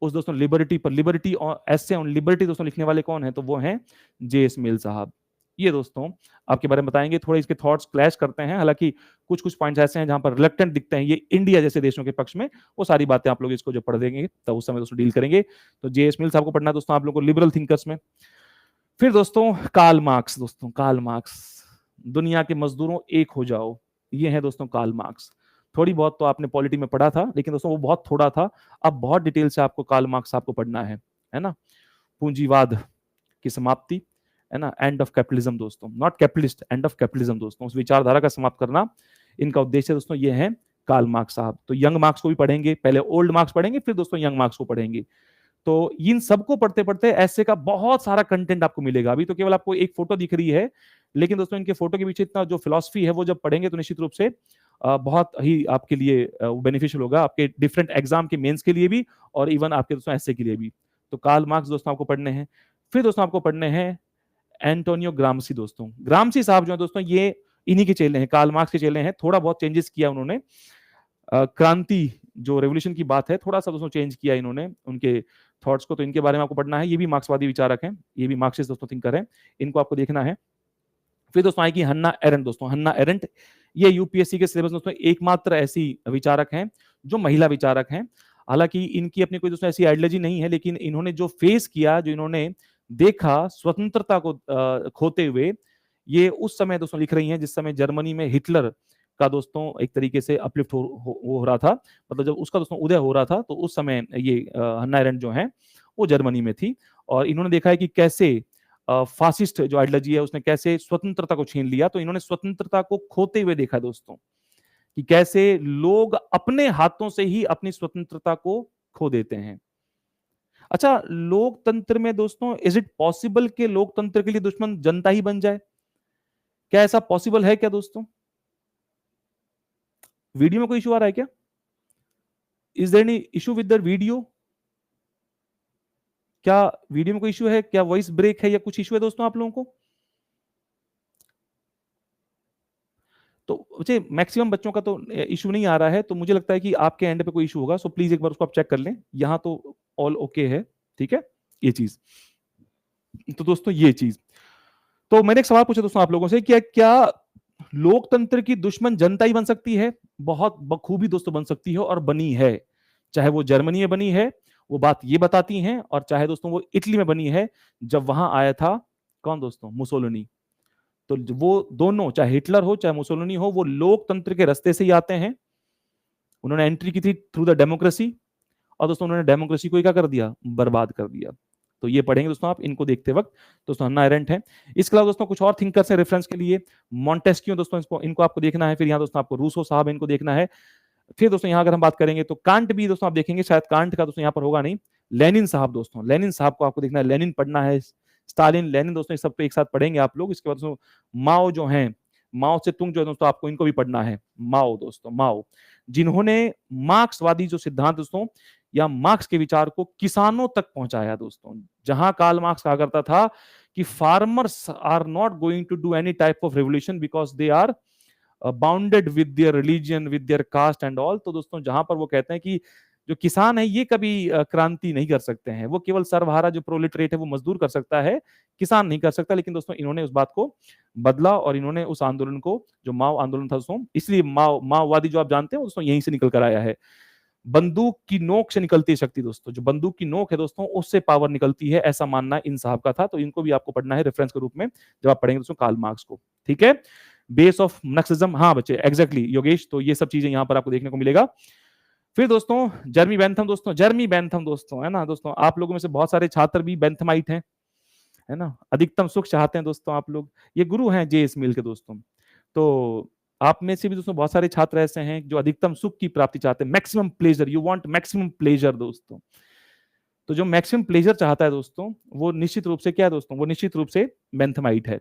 S1: उस दोस्तों लिबर्टी पर, लिबर्टी और ऐसे ऑन लिबर्टी दोस्तों लिखने वाले कौन है? तो वो हैं जे.एस. मिल साहब। ये दोस्तों आपके बारे में बताएंगे। थोड़े इसके थॉट्स क्लैश करते हैं, हालांकि कुछ कुछ पॉइंट्स ऐसे हैं जहां पर रिलक्टेंट दिखते हैं ये इंडिया जैसे देशों के पक्ष में। वो सारी बातें आप लोग इसको जब पढ़ देंगे तो उस समय दोस्तों डील करेंगे। तो जे.एस. मिल साहब को पढ़ना है दोस्तों आप लोग को लिबरल थिंकर्स में। फिर दोस्तों कार्ल मार्क्स, दोस्तों कार्ल मार्क्स, दुनिया के मजदूरों एक हो जाओ, ये है दोस्तों कार्ल मार्क्स। थोड़ी बहुत तो आपने पॉलिटी में पढ़ा था, लेकिन दोस्तों वो बहुत थोड़ा था। अब बहुत डिटेल से आपको कार्ल मार्क्स आपको पढ़ना है ना। पूंजीवाद की समाप्ति, है ना, एंड ऑफ कैपिटलिज्म दोस्तों, not capitalist, end of capitalism दोस्तों, उस विचारधारा का समाप्त करना इनका उद्देश्य दोस्तों ये है कार्ल मार्क्स साहब। तो यंग मार्क्स को भी पढ़ेंगे, पहले ओल्ड मार्क्स पढ़ेंगे, फिर दोस्तों यंग मार्क्स को पढ़ेंगे। तो इन सबको पढ़ते पढ़ते ऐसे का बहुत सारा कंटेंट आपको मिलेगा। अभी तो केवल आपको एक फोटो दिख रही है, लेकिन दोस्तों इनके फोटो के पीछे इतना जो फिलॉसफी है वो जब पढ़ेंगे तो निश्चित रूप से बहुत ही आपके लिए बेनिफिशियल होगा, आपके डिफरेंट एग्जाम के मेंस के लिए भी और इवन आपके दोस्तों ऐसे के लिए भी। तो कार्ल मार्क्स दोस्तों आपको पढ़ने हैं। फिर दोस्तों आपको पढ़ने हैं एंटोनियो ग्रामसी दोस्तों। ग्रामसी साहब जो है दोस्तों ये इन्हीं के चेले हैं, कार्ल मार्क्स के चेले हैं। थोड़ा बहुत चेंजेस किया उन्होंने, क्रांति जो रेवोल्यूशन की बात है थोड़ा सा दोस्तों चेंज किया इन्होंने उनके थॉट्स को। तो इनके बारे में आपको पढ़ना है। ये भी मार्क्सवादी विचारक हैं, ये भी मार्क्सिस्ट दोस्तों थिंकर हैं, इनको आपको देखना है। फिर दोस्तों आएगी हन्ना एरेंट दोस्तों। हन्ना एरेंट ये यूपीएससी के सिलेबस दोस्तों एकमात्र ऐसी विचारक हैं जो महिला विचारक हैं। हालांकि इनकी अपनी कोई दोस्तों ऐसी आइडियोलॉजी नहीं है, लेकिन इन्होंने जो फेस किया, जो इन्होंने देखा स्वतंत्रता को खोते हुए, ये उस समय दोस्तों लिख रही हैं जिस समय जर्मनी में हिटलर का दोस्तों एक तरीके से अपलिफ्ट हो रहा था, मतलब जब उसका दोस्तों उदय हो रहा था, तो उस समय ये हन्ना एरेंट जो है वो जर्मनी में थी। और इन्होंने देखा है कि कैसे फासिस्ट जो आइडियोलॉजी है उसने कैसे स्वतंत्रता को छीन लिया। तो इन्होंने स्वतंत्रता को खोते हुए देखा दोस्तों कि कैसे लोग अपने हाथों से ही अपनी स्वतंत्रता को खो देते हैं। अच्छा, लोकतंत्र में दोस्तों इज इट पॉसिबल कि लोकतंत्र के लिए दुश्मन जनता ही बन जाए? क्या ऐसा पॉसिबल है क्या दोस्तों? वीडियो में कोई इशू आ रहा है क्या? Is there any issue with the video? क्या वीडियो में कोई इशू है? क्या वॉइस ब्रेक है या कुछ इशू है दोस्तों आप लोगों को? तो मुझे मैक्सिमम बच्चों का तो इशू नहीं आ रहा है, तो मुझे लगता है कि आपके एंड पे कोई इशू होगा। सो प्लीज एक बार उसको आप चेक कर लें। यहां तो ऑल ओके है, ठीक है ये चीज। तो दोस्तों ये चीज, तो मैंने एक सवाल पूछा दोस्तों आप लोगों से, क्या क्या लोकतंत्र की दुश्मन जनता ही बन सकती है? बहुत बखूबी दोस्तों बन सकती है और बनी है। चाहे वो जर्मनी में बनी है, वो बात ये बताती हैं, और चाहे दोस्तों वो इटली में बनी है जब वहां आया था कौन दोस्तों? मुसोलिनी। तो वो दोनों, चाहे हिटलर हो चाहे मुसोलिनी हो, वो लोकतंत्र के रास्ते से ही आते हैं। उन्होंने एंट्री की थी थ्रू द डेमोक्रेसी, और दोस्तों उन्होंने डेमोक्रेसी को क्या कर दिया? बर्बाद कर दिया। तो ये पढ़ेंगे दोस्तों आप इनको देखते वक्त। दोस्तों हन्ना एरेंट है। इसके अलावा दोस्तों कुछ और थिंकर्स हैं रेफरेंस के लिए। मॉन्टेस्क्यू दोस्तों, इनको आपको देखना है। फिर यहाँ दोस्तों आपको रूसो साहब इनको देखना है। फिर दोस्तों यहाँ अगर हम बात करेंगे तो कांट भी दोस्तों आप देखेंगे, शायद कांट का दोस्तों यहाँ पर होगा नहीं। लेनिन साहब दोस्तों, लेनिन साहब को आपको देखना है, लेनिन पढ़ना है। स्टालिन, लेनिन दोस्तों इस सब पे एक साथ पढ़ेंगे आप लोग। इसके बाद दोस्तों माओ जो हैं, माओ से तुंग जो है दोस्तों आपको इनको भी पढ़ना है। माओ दोस्तों, माओ जिन्होंने मार्क्सवादी जो सिद्धांत दोस्तों या मार्क्स के विचार को किसानों तक पहुंचाया दोस्तों। जहां कार्ल मार्क्स कहा करता था कि farmers are not going to do any type of revolution because they are bounded with their religion, with their caste and all. तो दोस्तों जहां पर वो कहते हैं कि जो किसान है ये कभी क्रांति नहीं कर सकते हैं, वो केवल सर्वहारा जो प्रोलेटरेट है वो मजदूर कर सकता है, किसान नहीं कर सकता। लेकिन दोस्तों इन्होंने उस बात को बदला और इन्होंने उस आंदोलन को, जो माओ आंदोलन था दोस्तों, इसलिए माओवादी जो आप जानते हैं दोस्तों यहीं से निकल कर आया है। बंदूक की नोक से निकलती है शक्ति दोस्तों, जो बंदूक की नोक है दोस्तों उससे पावर निकलती है, ऐसा मानना इन साहब का था। तो इनको भी आपको पढ़ना है रेफरेंस के रूप में जब आप पढ़ेंगे दोस्तों कार्ल मार्क्स को, ठीक है। बेस ऑफ मार्क्सिज्म, हाँ बच्चे एग्जैक्टली योगेश, तो ये सब चीजें यहाँ पर आपको देखने को मिलेगा। फिर दोस्तों जर्मी बेंथम दोस्तों, जर्मी बेंथम दोस्तों, है ना दोस्तों, आप लोगों में से बहुत सारे छात्र भी बेंथमाइट हैं, है ना, अधिकतम सुख चाहते हैं दोस्तों आप लोग। ये गुरु हैं जेएस मिल के दोस्तों। तो आप में से भी दोस्तों बहुत सारे छात्र ऐसे हैं जो अधिकतम सुख की प्राप्ति चाहते हैं, maximum pleasure, you want maximum pleasure दोस्तों। तो जो मैक्सिमम प्लेजर चाहता है दोस्तों, वो निश्चित रूप से क्या है दोस्तों, वो निश्चित रूप से बेंथमाइट है।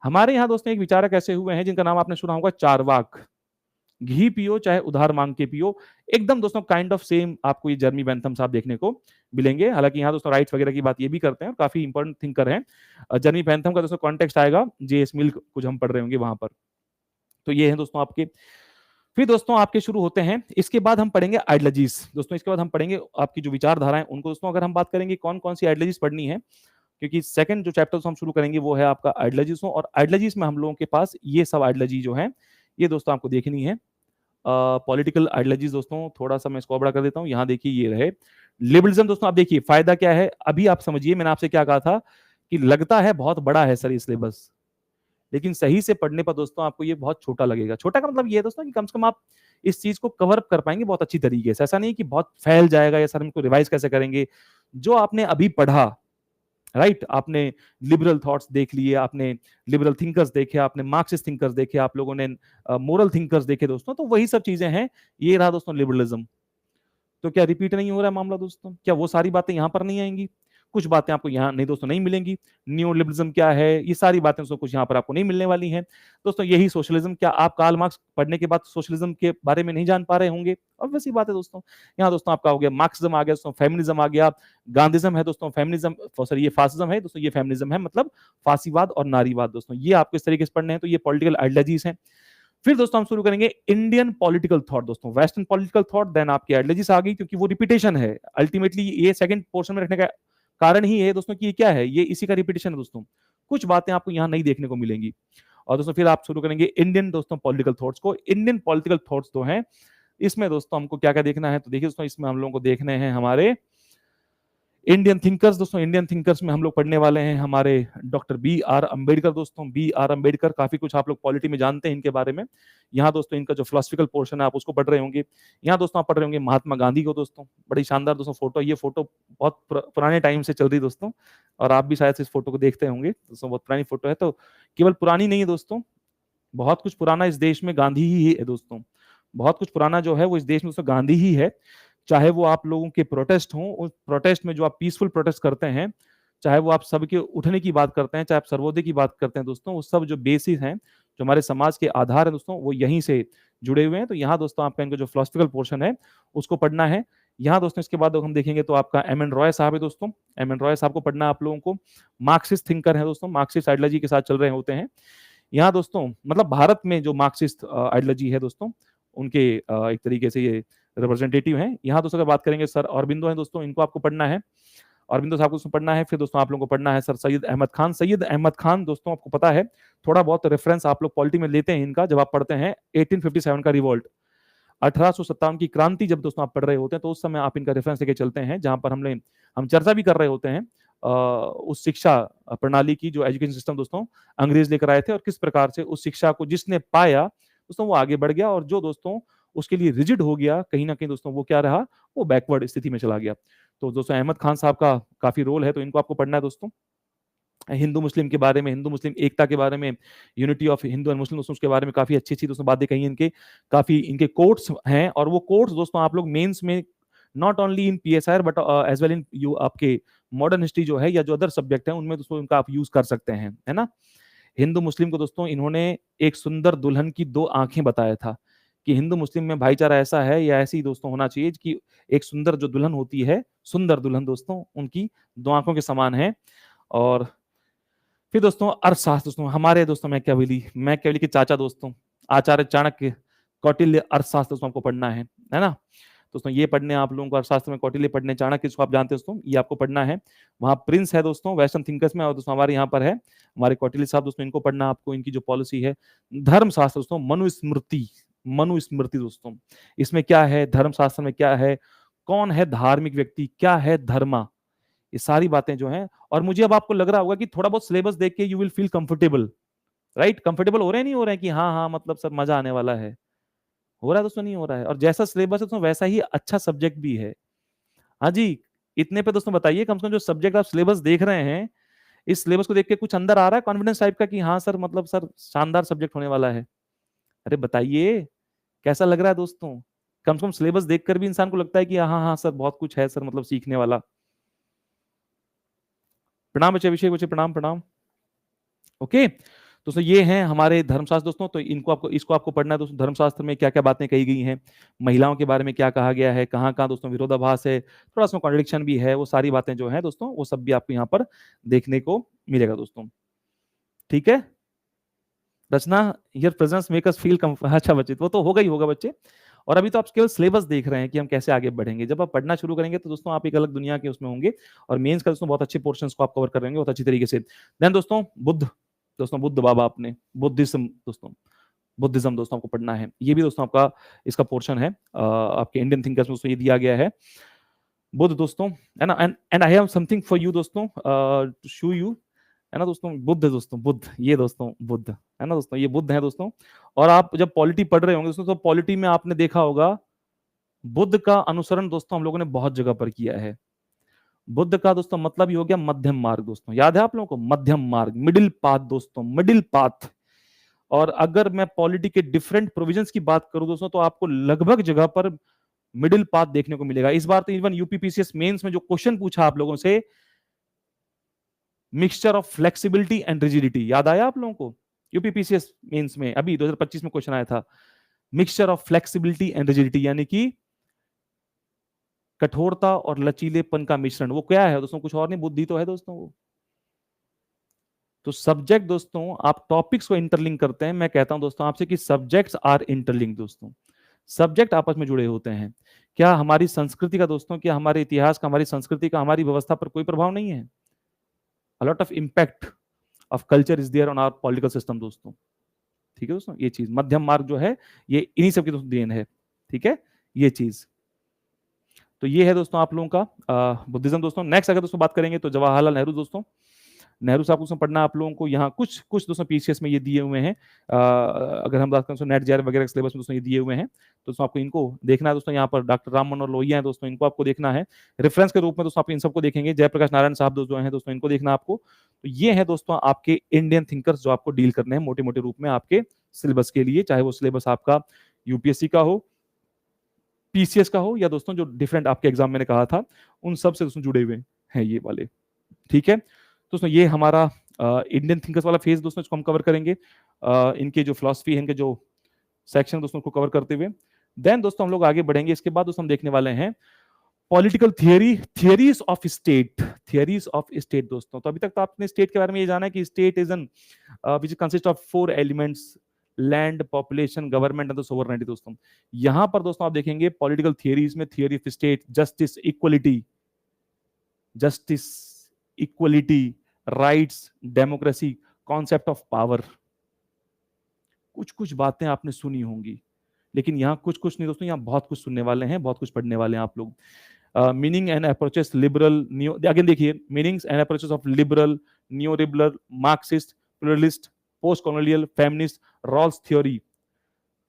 S1: हमारे यहाँ दोस्तों एक विचारक ऐसे हुए हैं जिनका नाम आपने सुना होगा, चारवाक। घी पियो चाहे उधार मांग के पियो, एकदम दोस्तों काइंड ऑफ सेम आपको ये जर्मी बेंथम साहब देखने को मिलेंगे। हालांकि यहाँ दोस्तों राइट्स वगैरह की बात ये भी करते हैं और काफी इंपॉर्टेंट थिंकर हैं। जर्मी बेंथम का दोस्तों कॉन्टेक्स्ट आएगा जेएस मिल कुछ हम पढ़ रहे होंगे वहां पर। तो ये है दोस्तों आपके। फिर दोस्तों आपके शुरू होते हैं, इसके बाद हम पढ़ेंगे आइडियोलॉजीज दोस्तों। इसके बाद हम पढ़ेंगे आपकी जो विचारधाराएं उनको दोस्तों। अगर हम बात करेंगे कौन कौन सी आइडियोलॉजीज पढ़नी है, क्योंकि सेकंड जो चैप्टर हम शुरू करेंगे वो है आपका आइडियोलॉजीज, और आइडियोलॉजीज में हम लोगों के पास ये सब आइडियोलॉजी जो है ये दोस्तों आपको देखनी है। पॉलिटिकल आइडियोलॉजीज दोस्तों, थोड़ा सा मैं इसको बड़ा कर देता हूँ। यहाँ देखिए ये रहे लिबरलिज्म दोस्तों। आप देखिए फायदा क्या है, अभी आप समझिए मैंने आपसे क्या कहा था कि लगता है बहुत बड़ा है सर ये सिलेबस, लेकिन सही से पढ़ने पर दोस्तों आपको ये बहुत छोटा लगेगा। छोटा का मतलब ये है दोस्तों कि कम से कम आप इस चीज को कवर अप कर पाएंगे बहुत अच्छी तरीके से। ऐसा नहीं कि बहुत फैल जाएगा या सर हमको रिवाइज कैसे करेंगे। जो आपने अभी पढ़ा, राइट, आपने लिबरल थॉट्स देख लिए, आपने लिबरल थिंकर्स देखे, आपने मार्क्सिस्ट थिंकर्स देखे, आप लोगों ने मोरल थिंकर्स देखे दोस्तों, तो वही सब चीजें हैं। ये रहा दोस्तों लिबरलिज्म। तो क्या रिपीट नहीं हो रहा है मामला दोस्तों? क्या वो सारी बातें यहां पर नहीं आएंगी? कुछ बातें आपको यहाँ नहीं दोस्तों नहीं मिलेंगी। न्यू लिबरलिज्म क्या है, ये सारी बातें दोस्तों कुछ यहाँ पर आपको नहीं मिलने वाली हैं दोस्तों। यही सोशलिज्म, क्या आप कार्ल मार्क्स पढ़ने के बाद सोशलिज्म के बारे में नहीं जान पा रहे होंगे? ऑब्वियस सी बात है दोस्तों। यहाँ दोस्तों आपका हो गया मार्क्सिज्म आ गया दोस्तों, फेमिनिज्म आ गया, गांधीज्म है दोस्तों, फेमिनिज्म सॉरी ये फासिज्म है दोस्तों, ये फेमिनिज्म है, मतलब फासीवाद और नारीवाद दोस्तों। ये आपको इस तरीके से पढ़ने हैं। तो ये पॉलिटिकल आइडियोलॉजीज हैं। फिर दोस्तों हम शुरू करेंगे इंडियन पॉलिटिकल थॉट दोस्तों, वेस्टर्न पॉलिटिकल थॉट, देन आपकी आइडियोलॉजीज आ गई, क्योंकि वो रिपीटेशन है अल्टीमेटली। ये सेकंड पोर्शन में रखने का कारण ही है दोस्तों कि ये क्या है, ये इसी का रिपीटेशन है दोस्तों। कुछ बातें आपको यहाँ नहीं देखने को मिलेंगी। और दोस्तों फिर आप शुरू करेंगे इंडियन दोस्तों पॉलिटिकल थॉट्स को। इंडियन पॉलिटिकल थॉट्स तो हैं, इसमें दोस्तों हमको क्या क्या देखना है, तो देखिए दोस्तों इसमें हम लोगों को देखने हैं हमारे इंडियन थिंकर्स दोस्तों। इंडियन थिंकर्स में हम लोग पढ़ने वाले हैं हमारे डॉक्टर बी आर अम्बेडकर दोस्तों। बी आर अम्बेडकर, काफी कुछ आप लोग पॉलिटी में जानते हैं इनके बारे में। यहाँ दोस्तों इनका जो फिलोसफिकल पोर्शन है आप उसको पढ़ रहे होंगे। यहाँ दोस्तों आप पढ़ रहे होंगे महात्मा गांधी को दोस्तों। बड़ी शानदार दोस्तों फोटो, ये फोटो बहुत पुराने टाइम से चल रही दोस्तों, और आप भी शायद इस फोटो को देखते होंगे दोस्तों। बहुत पुरानी फोटो है, तो केवल पुरानी नहीं है दोस्तों, बहुत कुछ पुराना इस देश में गांधी ही है दोस्तों। बहुत कुछ पुराना जो है वो इस देश में दोस्तों गांधी ही है। चाहे वो आप लोगों के प्रोटेस्ट हों, उस प्रोटेस्ट में जो आप पीसफुल प्रोटेस्ट करते हैं, चाहे वो आप सबके उठने की बात करते हैं, चाहे आप सर्वोदय की बात करते हैं दोस्तों, वो सब जो बेसिस हैं, जो हमारे समाज के आधार है दोस्तों, वो यहीं से जुड़े हुए हैं। तो यहाँ दोस्तों आपका इनका जो फिलोसफिकल पोर्शन है उसको पढ़ना है। यहाँ दोस्तों इसके बाद हम देखेंगे तो आपका एम एन रॉय साहब है दोस्तों। एम एन रॉय साहब को पढ़ना है आप लोगों को। मार्क्सिस्ट थिंकर है दोस्तों, मार्क्सिस्ट आइडियोलॉजी के साथ चल रहे होते हैं यहाँ दोस्तों। मतलब भारत में जो मार्क्सिस्ट आइडियोलॉजी है दोस्तों, उनके एक तरीके से ये रिप्रेजेंटेटिव हैं। यहाँ दोस्तों अगर बात करेंगे सर अरबिंदो हैं दोस्तों, इनको आपको पढ़ना है, अरबिंदो साहब को पढ़ना है। फिर दोस्तों आप लोगों को पढ़ना है सर सैयद अहमद खान। सैयद अहमद खान दोस्तों आपको पता है, थोड़ा बहुत रेफरेंस आप लोग पॉलिटी में लेते हैं इनका जब आप पढ़ते हैं 1857 का रिवोल्ट, 1857 की क्रांति जब दोस्तों आप पढ़ रहे होते हैं, तो उस समय आप इनका रेफरेंस लेके चलते हैं, जहां पर हम चर्चा भी कर रहे होते हैं उस शिक्षा प्रणाली की, जो एजुकेशन सिस्टम दोस्तों अंग्रेज लेकर आए थे, और किस प्रकार से उस शिक्षा को जिसने पाया दोस्तों वो आगे बढ़ गया, और जो दोस्तों उसके लिए रिजिड हो गया कहीं ना कहीं दोस्तों वो क्या रहा, वो बैकवर्ड स्थिति में चला गया। तो दोस्तों अहमद खान साहब का काफी रोल है, तो इनको आपको पढ़ना है दोस्तों। हिंदू मुस्लिम के बारे में, हिंदू मुस्लिम एकता के बारे में, unity of Hindu and Muslim दोस्तों उसके बारे में काफी अच्छी अच्छी दोस्तों बातें कही इनके। काफी इनके कोट्स हैं, और वो कोट्स दोस्तों आप लोग मेंस में not only in PSR but as well in you आपके मॉडर्न हिस्ट्री जो है या जो अदर सब्जेक्ट है उनमें दोस्तों इनका आप यूज कर सकते हैं, है ना। हिंदू मुस्लिम को दोस्तों इन्होंने एक सुंदर दुल्हन की दो आंखें बताया था, कि हिंदू मुस्लिम में भाईचारा ऐसा है या ऐसी दोस्तों होना चाहिए कि एक सुंदर जो दुल्हन होती है, सुंदर दुल्हन दोस्तों उनकी दो आंखों के समान है। और फिर दोस्तों अर्थशास्त्र दोस्तों, हमारे दोस्तों मैकियावेली के चाचा दोस्तों आचार्य चाणक्य, कौटिल्य अर्थशास्त्र दोस्तों आपको पढ़ना है ना दोस्तों। ये पढ़ने आप लोगों को अर्थशास्त्र में कौटिल्य पढ़ने, चाणक्य जिसको आप जानते हैं दोस्तों, ये आपको पढ़ना है। वहाँ प्रिंस है दोस्तों वेस्टर्न थिंकर्स में, और दोस्तों हमारे यहाँ पर है हमारे कौटिल्य साहब दोस्तों, इनको पढ़ना आपको, इनकी जो पॉलिसी है। धर्मशास्त्र दोस्तों, मनुस्मृति दोस्तों, इसमें क्या है, धर्मशास्त्र में क्या है, कौन है धार्मिक व्यक्ति, क्या है धर्मा, ये सारी बातें जो हैं। और मुझे अब आपको लग रहा होगा कि थोड़ा बहुत सिलेबस देख के you will feel comfortable, right. Comfortable हो रहे हैं, नहीं हो रहे हैं कि हाँ हाँ मतलब सर मजा आने वाला है, हो रहा है दोस्तों, नहीं हो रहा है। और जैसा सिलेबस है दोस्तों वैसा ही अच्छा सब्जेक्ट भी है। हाँ जी, इतने पे दोस्तों बताइए, कम से कम जो सब्जेक्ट आप सिलेबस देख रहे हैं इस सिलेबस को देख के कुछ अंदर आ रहा है कॉन्फिडेंस टाइप का कि हाँ सर, मतलब सर शानदार सब्जेक्ट होने वाला है? अरे बताइए कैसा लग रहा है दोस्तों? कम से कम सिलेबस देखकर भी इंसान को लगता है कि हाँ हाँ सर बहुत कुछ है सर, मतलब सीखने वाला। प्रणाम बच्चे, अभिषेक बच्चे, प्रणाम प्रणाम। ओके दोस्तों, ये हैं हमारे धर्मशास्त्र दोस्तों। तो इसको आपको पढ़ना है दोस्तों। धर्मशास्त्र में क्या क्या बातें कही गई हैं, महिलाओं के बारे में क्या कहा गया है, कहाँ कहाँ दोस्तों विरोधाभास है, थोड़ा सा कॉन्ट्रडिक्शन भी है, वो सारी बातें जो है दोस्तों वो सब भी आपको यहाँ पर देखने को मिलेगा दोस्तों। ठीक है Rachna, your presence make us feel अच्छा बच्चे, वो तो होगा ही होगा बच्चे। और अभी तो आप केवल सिलेबस देख रहे हैं कि हम कैसे आगे बढ़ेंगे। जब आप पढ़ना शुरू करेंगे तो दोस्तों आप एक अलग दुनिया के उसमें होंगे, और मेंस का दोस्तों बहुत अच्छे पोर्शंस को आप कवर कर रहेंगे बहुत अच्छी तरीके से। देन दोस्तों बुद्ध, दोस्तों बुद्ध बाबा, आपने बुद्धिज्म दोस्तों, बुद्धिज्म दोस्तों आपको पढ़ना है। ये भी दोस्तों आपका इसका पोर्शन है, आपके इंडियन थिंकर्स में दोस्तों ये दिया गया है। बुद्ध दोस्तों है ना, and I have something for you दोस्तों टू शो यू, है ना दोस्तों। बुद्ध दोस्तों, बुद्ध, ये दोस्तों बुद्ध है ना दोस्तों, ये बुद्ध है दोस्तों। और आप जब पॉलिटी पढ़ रहे होंगे दोस्तों, तो पॉलिटी में आपने देखा होगा बुद्ध का अनुसरण दोस्तों हम लोगों ने बहुत जगह पर किया है। बुद्ध का दोस्तों मतलब ही हो गया मध्यम मार्ग दोस्तों, याद है आप लोगों को? मध्यम मार्ग, मिडिल पाथ दोस्तों, मिडिल पाथ। और अगर मैं पॉलिटी के डिफरेंट प्रोविजंस की बात करूं दोस्तों, तो आपको लगभग जगह पर मिडिल पाथ देखने को मिलेगा। इस बार तो इवन यूपीपीसीएस मेंस में जो क्वेश्चन पूछा आप लोगों से, mixture of flexibility and rigidity, याद आया आप लोगों को? यूपीपीसीएस मेंस में अभी 2025 में क्वेश्चन आया था, mixture of flexibility and rigidity, यानी कि कठोरता और लचीलेपन का मिश्रण। वो क्या है दोस्तों? कुछ और नहीं, बुद्धि तो है दोस्तों वो। तो सब्जेक्ट दोस्तों, आप टॉपिक्स को इंटरलिंक करते हैं। मैं कहता हूं दोस्तों आपसे कि सब्जेक्ट्स आर इंटरलिंक दोस्तों, सब्जेक्ट आपस में जुड़े होते हैं। क्या हमारी संस्कृति का दोस्तों, क्या हमारे इतिहास का, हमारी संस्कृति का हमारी व्यवस्था पर कोई प्रभाव नहीं है? A lot of impact of culture is there on our political system दोस्तों। ठीक है दोस्तों, ये चीज मध्यम मार्ग जो है ये इन्हीं सब की दोस्तों देन है। ठीक है ये चीज, तो ये है दोस्तों आप लोगों का बुद्धिज्म दोस्तों। नेक्स्ट अगर दोस्तों बात करेंगे तो जवाहरलाल नेहरू दोस्तों, नेहरू साहब को पढ़ना आप लोगों को। यहाँ कुछ कुछ दोस्तों पीसीएस में ये दिए हुए हैं। अगर हम बात करें तो नेट जेआर वगैरह के सिलेबस में दोस्तों ये दिए हुए हैं, तो दोस्तों आपको इनको देखना है दोस्तों। यहाँ पर डॉक्टर राम मनोहर लोहिया है दोस्तों, इनको आपको देखना है रेफरेंस के रूप में दोस्तों। आप इन सबको देखेंगे, जयप्रकाश नारायण साहब दोस्तों हैं दोस्तों, इनको देखना आपको। तो ये है दोस्तों आपके इंडियन थिंकर्स जो आपको डील करने हैं मोटे मोटे रूप में आपके सिलेबस के लिए, चाहे वो सिलेबस आपका यूपीएससी का हो, पीसीएस का हो, या दोस्तों जो डिफरेंट आपके एग्जाम मैंने कहा था उन सब से दोस्तों जुड़े हुए हैं ये वाले। ठीक है दोस्तों, ये हमारा इंडियन थिंकर्स वाला फेज दोस्तों, इसको हम कवर करेंगे। इनके जो फिलॉसफी है, इनके जो सेक्शन दोस्तों को कवर करते हुए देन दोस्तों हम लोग आगे बढ़ेंगे। इसके बाद दोस्तों हम देखने वाले हैं political theory, theories of state, theories of state दोस्तों। तो अभी तक तो आपने स्टेट के बारे में ये जाना है कि state is an which consist of 4 elements, land, population, government and sovereignty दोस्तों। यहां पर दोस्तों आप देखेंगे पॉलिटिकल थियरीज में theory of state, justice, equality, justice, equality, rights, democracy, concept of power. कुछ कुछ बातें आपने सुनी होंगी, लेकिन यहाँ कुछ कुछ नहीं दोस्तों, यहाँ बहुत कुछ सुनने वाले हैं, बहुत कुछ पढ़ने वाले हैं आप लोग। Meaning and approaches liberal neo, again देखिए, meanings and approaches of liberal, neo liberal, Marxist, pluralist, post colonial, feminist, Rawls theory.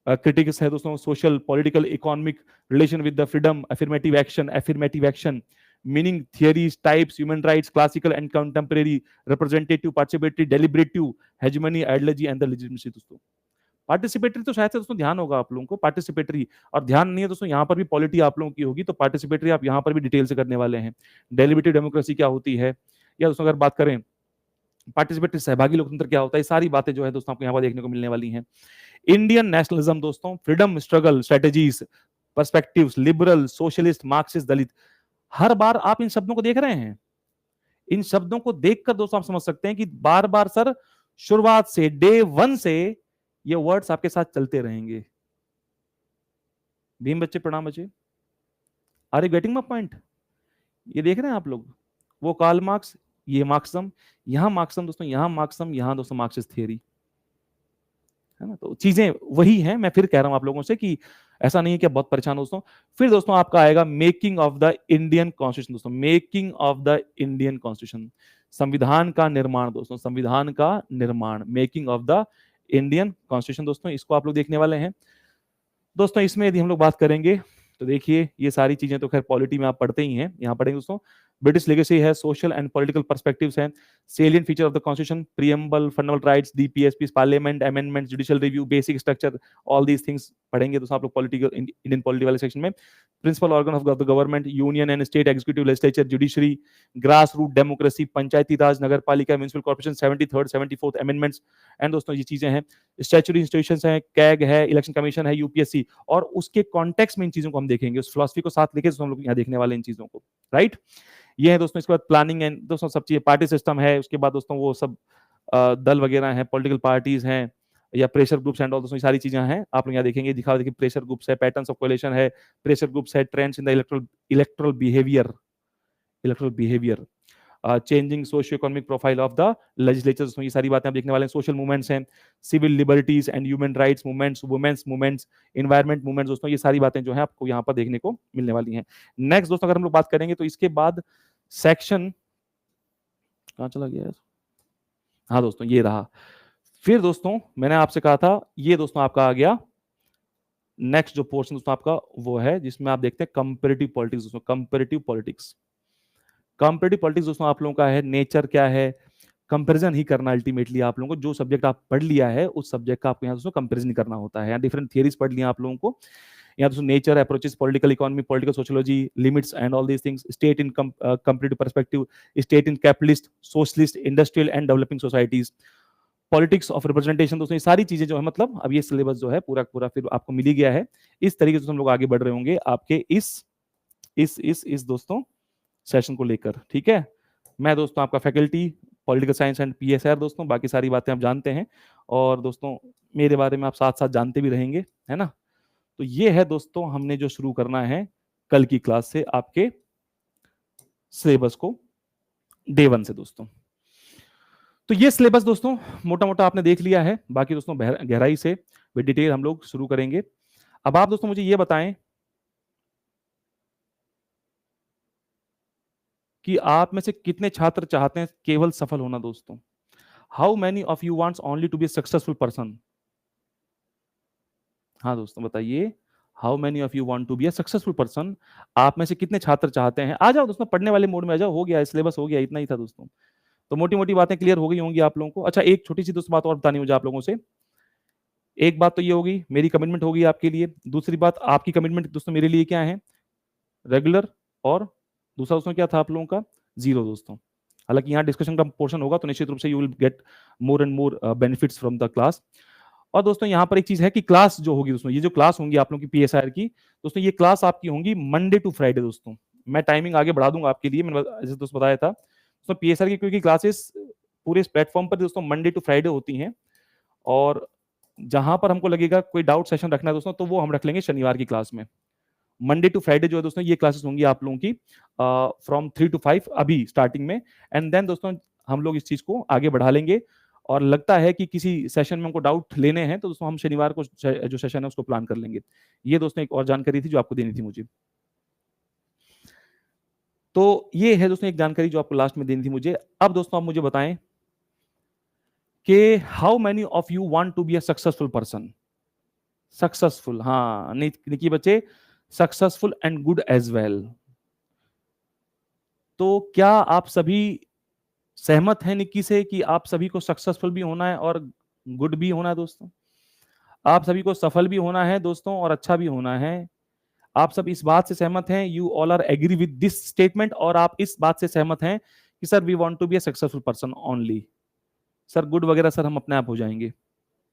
S1: Critics है दोस्तों social, political, economic, relation with the freedom, affirmative action, affirmative action, meaning, theories, types, human rights, classical and contemporary, representative, participatory, deliberative, hegemony, ideology and the legitimacy दोस्तों। Participatory तो शायद से दोस्तों ध्यान होगा आप लोगों को, पार्टिसिपेटरी, और ध्यान नहीं है दोस्तों यहाँ पर भी पॉलिटी आप लोगों की होगी, तो पार्टिसिपेटरी आप यहाँ पर भी डिटेल से करने वाले हैं। डेलिब्रेटिव डेमोक्रेसी क्या होती है, या दोस्तों अगर बात करें पार्टिसिपेटरी सहभागी लोकतंत्र क्या होता है, सारी बातें जो है दोस्तों आपको यहाँ पर देखने को मिलने वाली हैं। इंडियन नेशनलिज्म दोस्तों, freedom struggle strategies, perspectives, liberal, socialist, Marxist, Dalit. हर बार आप इन शब्दों को देख रहे हैं, इन शब्दों को देखकर दोस्तों आप समझ सकते हैं कि बार बार सर शुरुआत से डे 1 से ये वर्ड्स आपके साथ चलते रहेंगे। भीम बच्चे, प्रणाम बच्चे, are you getting my point? ये देख रहे हैं आप लोग, वो कार्ल मार्क्स, ये मार्क्सम, यहां मार्क्सम दोस्तों, यहां मार्क्सम, यहां दोस्तों मार्क्सिस्ट थियरी, है ना। तो चीजें वही हैं, मैं फिर कह रहा हूं आप लोगों से कि ऐसा नहीं है कि आप बहुत परेशान दोस्तों। फिर दोस्तों आपका आएगा making of the Indian constitution दोस्तों, making of the Indian constitution, संविधान का निर्माण दोस्तों, संविधान का निर्माण, making of the Indian constitution दोस्तों, इसको आप लोग देखने वाले हैं दोस्तों। इसमें यदि हम लोग बात करेंगे तो देखिए ये सारी चीजें तो खैर पॉलिटी में आप पढ़ते ही हैं, यहाँ पढ़ेंगे दोस्तों। ब्रिटिश लेगेसी है, सोशल एंड पॉलिटिकल पर्सपेक्टिव्स हैं, salient feature of the constitution, preamble, fundamental rights, DPSP, parliament, amendment, judicial review, basic structure, all these things पढ़ेंगे दोस्तों आप लोग पॉलिटिकल इंडियन पॉलिटी वाले सेक्शन में। Principal organ of the government, union and state executive, legislature, judiciary, grass root democracy, panchayati raj, nagar palika, municipal corporation, 73rd 74th amendments and दोस्तों ये चीजें हैं। स्टैट्यूटरी इंस्टीट्यूशंस हैं, कैग है, इलेक्शन कमीशन है, यूपीएससी, और उसके कॉन्टेक्स्ट में इन चीजों को हम देखेंगे, उस फिलॉसफी को साथ लेके हम लोग यहाँ देखने वाले इन चीजों को, राइट। ये है दोस्तों। इसके बाद प्लानिंग एंड दोस्तों सब चीजें, पार्टी सिस्टम है, उसके बाद दोस्तों वो सब दल वगैरह हैं, पॉलिटिकल पार्टीज हैं या प्रेशर ग्रुप्स एंड ऑल, दोस्तों ये सारी चीजें हैं आप लोग यहाँ देखेंगे। दिखा देखिए प्रेशर ग्रुप्स है, पैटर्न्स ऑफ कोएलिशन है, प्रेशर ग्रुप्स है, trends in the electoral behaviour, changing socio economic profile of the legislature, दोस्तों ये सारी बातें आप देखने वाले हैं। सोशल मूवमेंट्स हैं, civil liberties and human rights movements, women's movements, environment movements, दोस्तों ये सारी बातें जो है आपको यहाँ पर देखने को मिलने वाली हैं। नेक्स्ट दोस्तों अगर हम लोग बात करेंगे तो इसके बाद सेक्शन कहाँ चला गया यार, हाँ दोस्तों ये रहा। फिर दोस्तों मैंने आपसे कहा था ये दोस्तों आपका आ गया नेक्स्ट जो पोर्शन दोस्तों आपका वो है जिसमें आप देखते हैं कंपैरेटिव पॉलिटिक्स दोस्तों। कंपैरेटिव पॉलिटिक्स दोस्तों आप लोगों का है, नेचर क्या है, कंपैरिजन ही करना अल्टीमेटली आप लोगों को। जो सब्जेक्ट आप पढ़ लिया है उस सब्जेक्ट का आपको यहाँ दोस्तों कंपैरिजन करना होता है। यहाँ डिफरेंट थियरीज पढ़ लिया आप लोगों को, यहाँ दोस्तों nature, approaches, political economy, political sociology, limits and all these things, state in comparative perspective, state in capitalist, socialist, industrial and developing societies, politics of representation, दोस्तों ये सारी चीजें जो है मतलब अब ये सिलेबस जो है पूरा पूरा फिर आपको मिल ही गया है। इस तरीके से हम लोग आगे बढ़ रहे होंगे आपके इस दोस्तों सेशन को लेकर, ठीक है। मैं दोस्तों आपका faculty political science and PSR दोस्तों, बाकी सारी बातें आप जानते हैं और दोस्तों मेरे बारे में आप साथ साथ जानते भी रहेंगे, है ना। तो ये है दोस्तों हमने जो शुरू करना है कल की क्लास से आपके सिलेबस को डे 1 से दोस्तों। तो ये सिलेबस दोस्तों मोटा मोटा आपने देख लिया है, बाकी दोस्तों गहराई से विद डिटेल हम लोग शुरू करेंगे। अब आप दोस्तों मुझे ये बताएं कि आप में से कितने छात्र चाहते हैं केवल सफल होना दोस्तों। How many of you wants only to be successful person. हाँ दोस्तों बताइए, how many of you want to be a successful person. आप में से कितने छात्र चाहते हैं, आ जाओ दोस्तों पढ़ने वाले मोड में आ जाओ, हो गया सिलेबस हो गया, इतना ही था दोस्तों। तो मोटी मोटी बातें क्लियर हो गई होंगी आप लोगों को। अच्छा एक छोटी सी दोस्तों बात और बतानी मुझे आप लोगों से। एक बात तो ये होगी मेरी कमिटमेंट होगी आपके लिए, दूसरी बात आपकी कमिटमेंट दोस्तों मेरे लिए क्या है, रेगुलर, और दूसरा दोस्तों क्या था आप लोगों का, जीरो दोस्तों। हालांकि यहाँ डिस्कशन का पोर्शन होगा तो निश्चित रूप से you will get more and more benefits from the class. और दोस्तों यहाँ पर एक चीज है कि क्लास जो होगी दोस्तों, ये जो क्लास होंगी आप लोगों की पीएसआर की दोस्तों, ये क्लास आपकी होंगी मंडे टू फ्राइडे दोस्तों। मैं टाइमिंग आगे बढ़ा दूंगा आपके लिए, मैंने जैसे दोस्तों बताया था दोस्तों पीएसआर की क्योंकि क्लासेस पूरे इस प्लेटफॉर्म पर दोस्तों मंडे टू फ्राइडे होती हैं, और जहां पर हमको लगेगा कोई डाउट सेशन रखना है दोस्तों तो वो हम रख लेंगे शनिवार की क्लास में। मंडे टू फ्राइडे जो है दोस्तों ये क्लासेस होंगी आप लोगों की फ्रॉम 3 to 5 अभी स्टार्टिंग में, एंड देन दोस्तों हम लोग इस चीज को आगे बढ़ा लेंगे। और लगता है कि किसी सेशन में हमको डाउट लेने हैं तो दोस्तों हम शनिवार को जो सेशन है उसको प्लान कर लेंगे। ये दोस्तों एक और जानकारी थी जो आपको देनी थी मुझे। तो ये है दोस्तों एक जानकारी जो आपको लास्ट में देनी थी मुझे। अब दोस्तों आप मुझे बताएं कि how many of you want to be a successful person. Successful, हाँ निकी बच्चे, successful and good as well. तो क्या आप सभी सहमत हैं निक्की से कि आप सभी को सक्सेसफुल भी होना है और गुड भी होना है दोस्तों। आप सभी को सफल भी होना है दोस्तों और अच्छा भी होना है। आप सब इस बात से सहमत हैं, you all are agree with this statement, और आप इस बात से सहमत हैं कि sir we want to be a successful person only. Sir good वगैरह सर हम अपने आप हो जाएंगे।